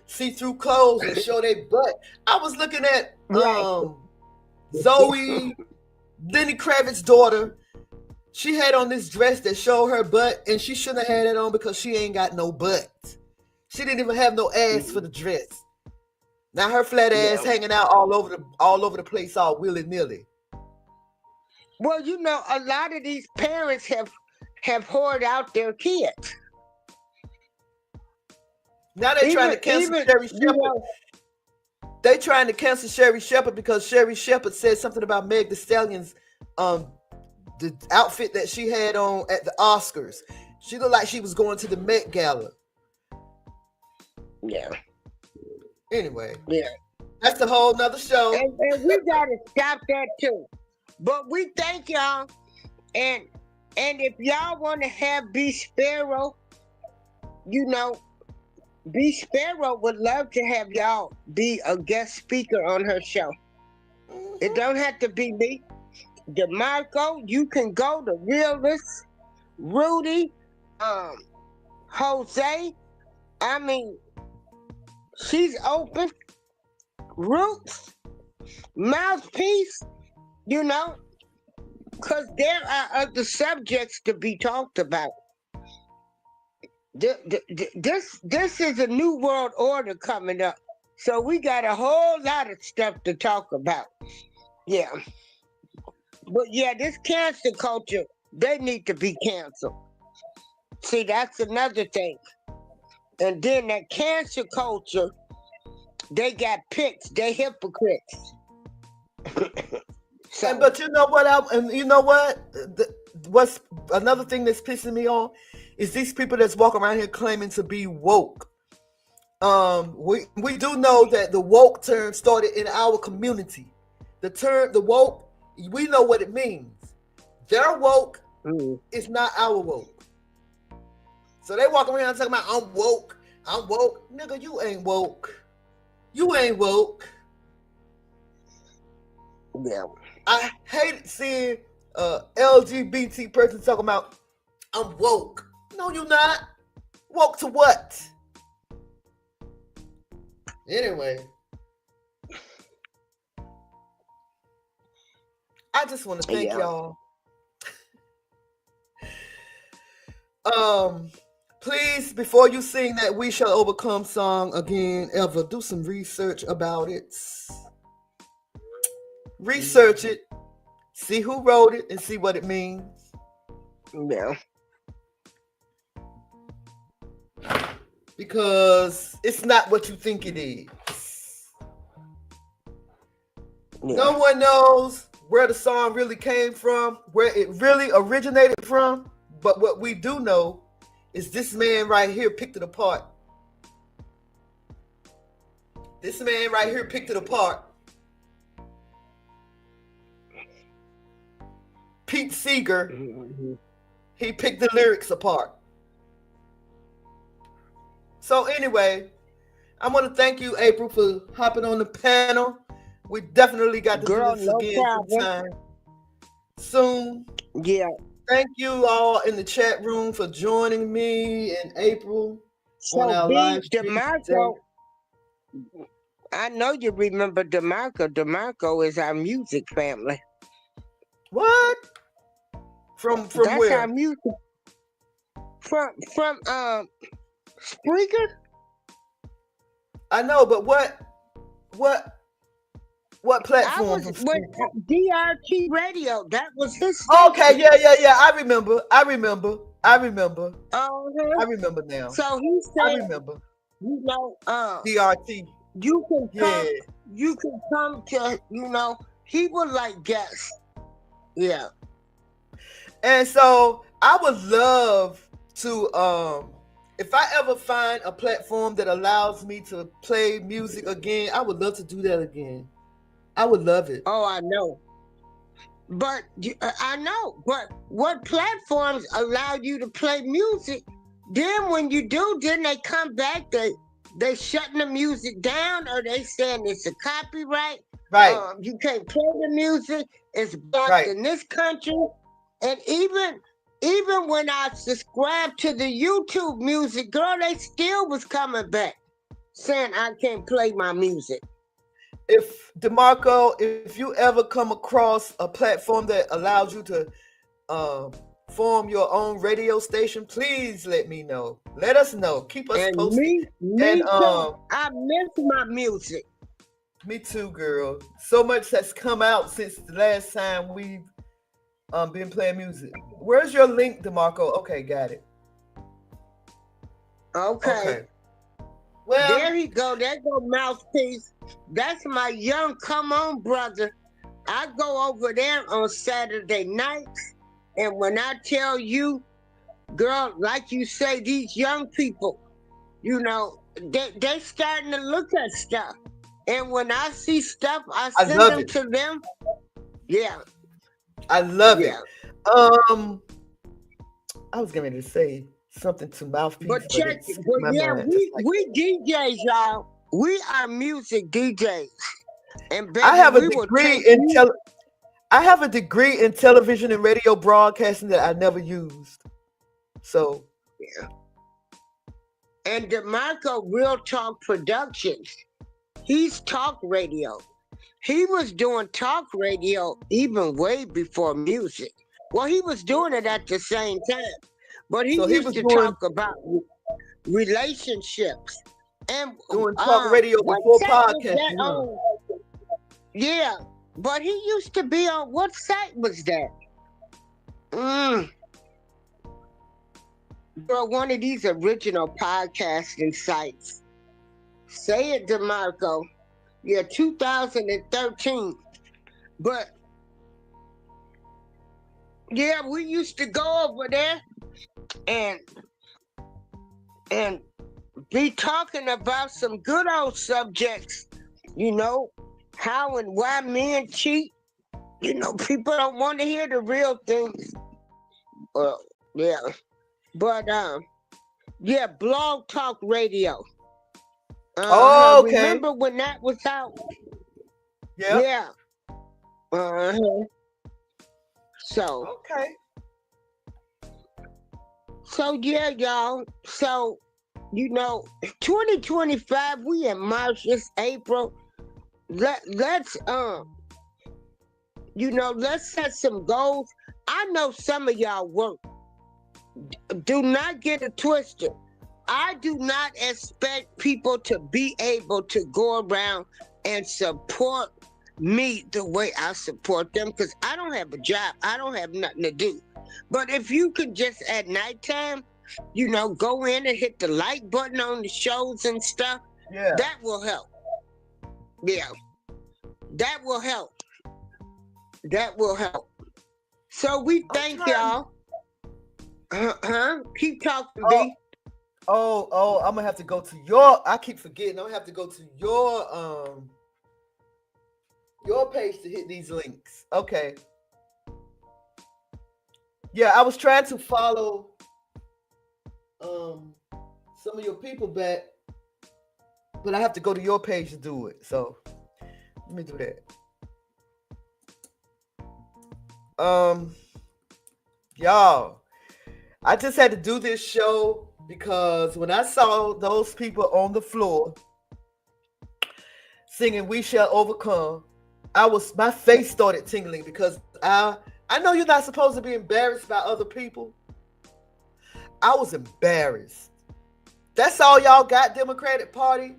see-through clothes and show their butt. I was looking at Right. Zoe, Lenny Kravitz's daughter. She had on this dress that showed her butt, and she shouldn't have had it on because she ain't got no butt. She didn't even have no ass for the dress. Now her flat ass Yeah. hanging out all over the place, all willy-nilly. Well, you know, a lot of these parents have hoarded out their kids. Now they're trying to cancel Sherry you Shepherd. know, They trying to cancel Sherry Shepherd because Sherry Shepherd said something about Meg Thee Stallion's the outfit that she had on at the Oscars. She looked like she was going to the Met Gala. yeah, Anyway, yeah. that's a whole nother show. And we gotta stop that too. But we thank y'all. And if y'all want to have B Sparrow, you know, B Sparrow would love to have y'all be a guest speaker on her show. It don't have to be me. DeMarco, you can go. The Realist, Rudy, Jose. I mean, she's open. Roots, Mouthpiece, you know, because there are other subjects to be talked about. This is a new world order coming up. So we got a whole lot of stuff to talk about. Yeah. But yeah, this cancer culture, they need to be canceled. See, that's another thing. And then that cancer culture, they got picked. They hypocrites. So, But you know what? What's another thing that's pissing me off is these people that's walking around here claiming to be woke. We do know that the woke term started in our community. The woke, we know what it means. Their woke is not our woke. So they walk around talking about I'm woke. Nigga, you ain't woke. You ain't woke. yeah. I hate seeing LGBT person talking about I'm woke. No, you not. Woke to what? Anyway, I just want to thank y'all. Please, before you sing that "We Shall Overcome" song again, ever do some research about it. Research it, see who wrote it, and see what it means. Yeah. Because it's not what you think it is. Yeah. No one knows where the song really came from, where it really originated from. But what we do know is this man right here picked it apart. This man right here picked it apart. Pete Seeger, he picked the lyrics apart. So anyway, I want to thank you, April, for hopping on the panel. We definitely got to do this again sometime soon. Yeah. Thank you all in the chat room for joining me and April on So our B live stream. DeMarco, I know you remember DeMarco. DeMarco is our music family. What? From That's our where? music from Spreaker. I know, but what I platform? was with DRT Radio. That was his Okay, station. yeah. I remember. Uh-huh. I remember now. So he I said, remember. you know, DRT. you can Yeah. come to, he would like guests. Yeah. And so I would love to if I ever find a platform that allows me to play music again, I would love to do that again. I would love it. Oh, I know. But I know. But what platforms allow you to play music? Then when you do, then they come back. They shutting the music down, or they saying it's a copyright. Right. You can't play the music. It's blocked Right. in this country. And even when I subscribed to the YouTube music, girl, they still was coming back saying I can't play my music. If DeMarco, if you ever come across a platform that allows you to form your own radio station, please let me know. Let us know. Keep us And posted. me And too. I miss my music. me too, girl. So much has come out since the last time we've been playing music. Where's your link, DeMarco? Okay, got it. Okay. Well, There he go. There go Mouthpiece. That's my young come on brother. I go over there on Saturday nights, and when I tell you, girl, like you say, these young people, they starting to look at stuff. And when I see stuff, I send love them it. to them. Yeah. I love Yeah. it. I was going to say something to Mouthpiece, But check it. But yeah, we DJs, y'all. We are music DJs. And baby, I have a we will degree take in you. I have a degree in television and radio broadcasting that I never used. So Yeah. And DeMarco Real Talk Productions. He's talk radio. He was doing talk radio even way before music. Well, he was doing it at the same time. But he So he used was to doing- talk about relationships. And doing talk radio what before site was podcasting. that huh? on? Yeah. But he used to be on, what site was that? Girl, one of these original podcasting sites. Say it, DeMarco. Yeah, 2013. But yeah, we used to go over there and be talking about some good old subjects, how and why men cheat. People don't want to hear the real things. Well, yeah. But yeah, Blog Talk Radio. Oh, okay. Remember when that was out? Yep. Yeah. So. Okay. So yeah, y'all. So 2025. We in March. It's April. Let's let's set some goals. I know some of y'all work. Do not get it twisted. I do not expect people to be able to go around and support me the way I support them, because I don't have a job. I don't have nothing to do. But if you could just at nighttime, go in and hit the like button on the shows and stuff, Yeah. that will help. Yeah. That will help. That will help. So we thank y'all. Keep talking, B. Oh, I'm gonna have to go to your. I keep forgetting. I'm gonna have to go to your page to hit these links. Okay. Yeah, I was trying to follow some of your people back, but I have to go to your page to do it. So let me do that. Y'all, I just had to do this show because when I saw those people on the floor singing "We Shall Overcome," my face started tingling because I know you're not supposed to be embarrassed by other people. I was embarrassed. That's all y'all got, Democratic Party?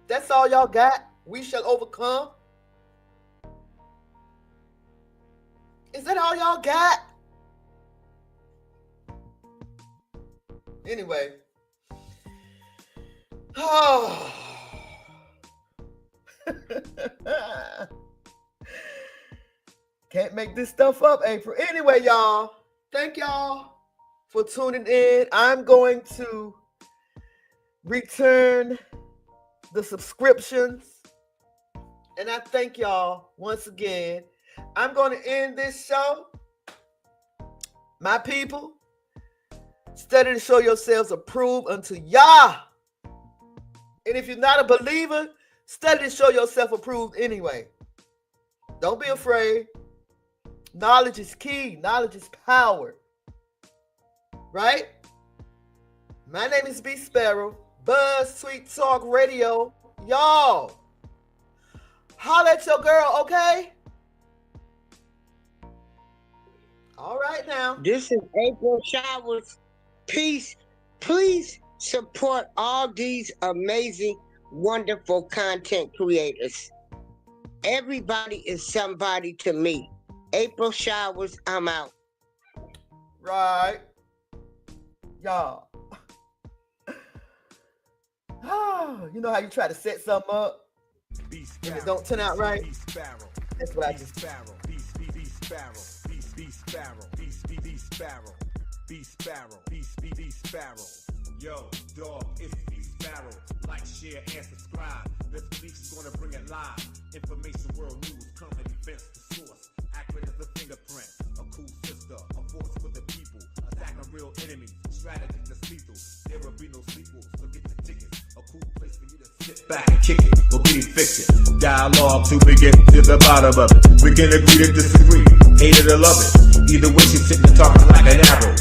That's all y'all got? We shall overcome? Is that all y'all got? Anyway. Oh. Can't make this stuff up, April. Anyway, y'all. Thank y'all for tuning in. I'm going to return the subscriptions. And I thank y'all once again. I'm going to end this show. My people, study to show yourselves approved unto Yah. And if you're not a believer, study to show yourself approved anyway. Don't be afraid. Knowledge is key. Knowledge is power. Right? My name is B Sparrow. Buzz Sweet Talk Radio. Y'all, holla at your girl, okay? All right now. This is April Showers. Peace. Please support all these amazing, wonderful content creators. Everybody is somebody to me. April Showers, I'm out. Right. Y'all. You know how you try to set something up and it don't turn out right? That's what I just did. Yo, dog, it's B Sparrow. Like, share, and subscribe. This release is gonna bring it live. Information, world news, current events, the source. Accurate as a fingerprint. A cool sister, a force for the people. Attacking real enemies, strategy that's lethal. There will be no sequels, so get the tickets. A cool place for you to sit back and kick it. Or be fiction. Dialogue till we get to the bottom of it. We can agree to disagree. Hate it or love it. Either way, she's sitting talking like an arrow.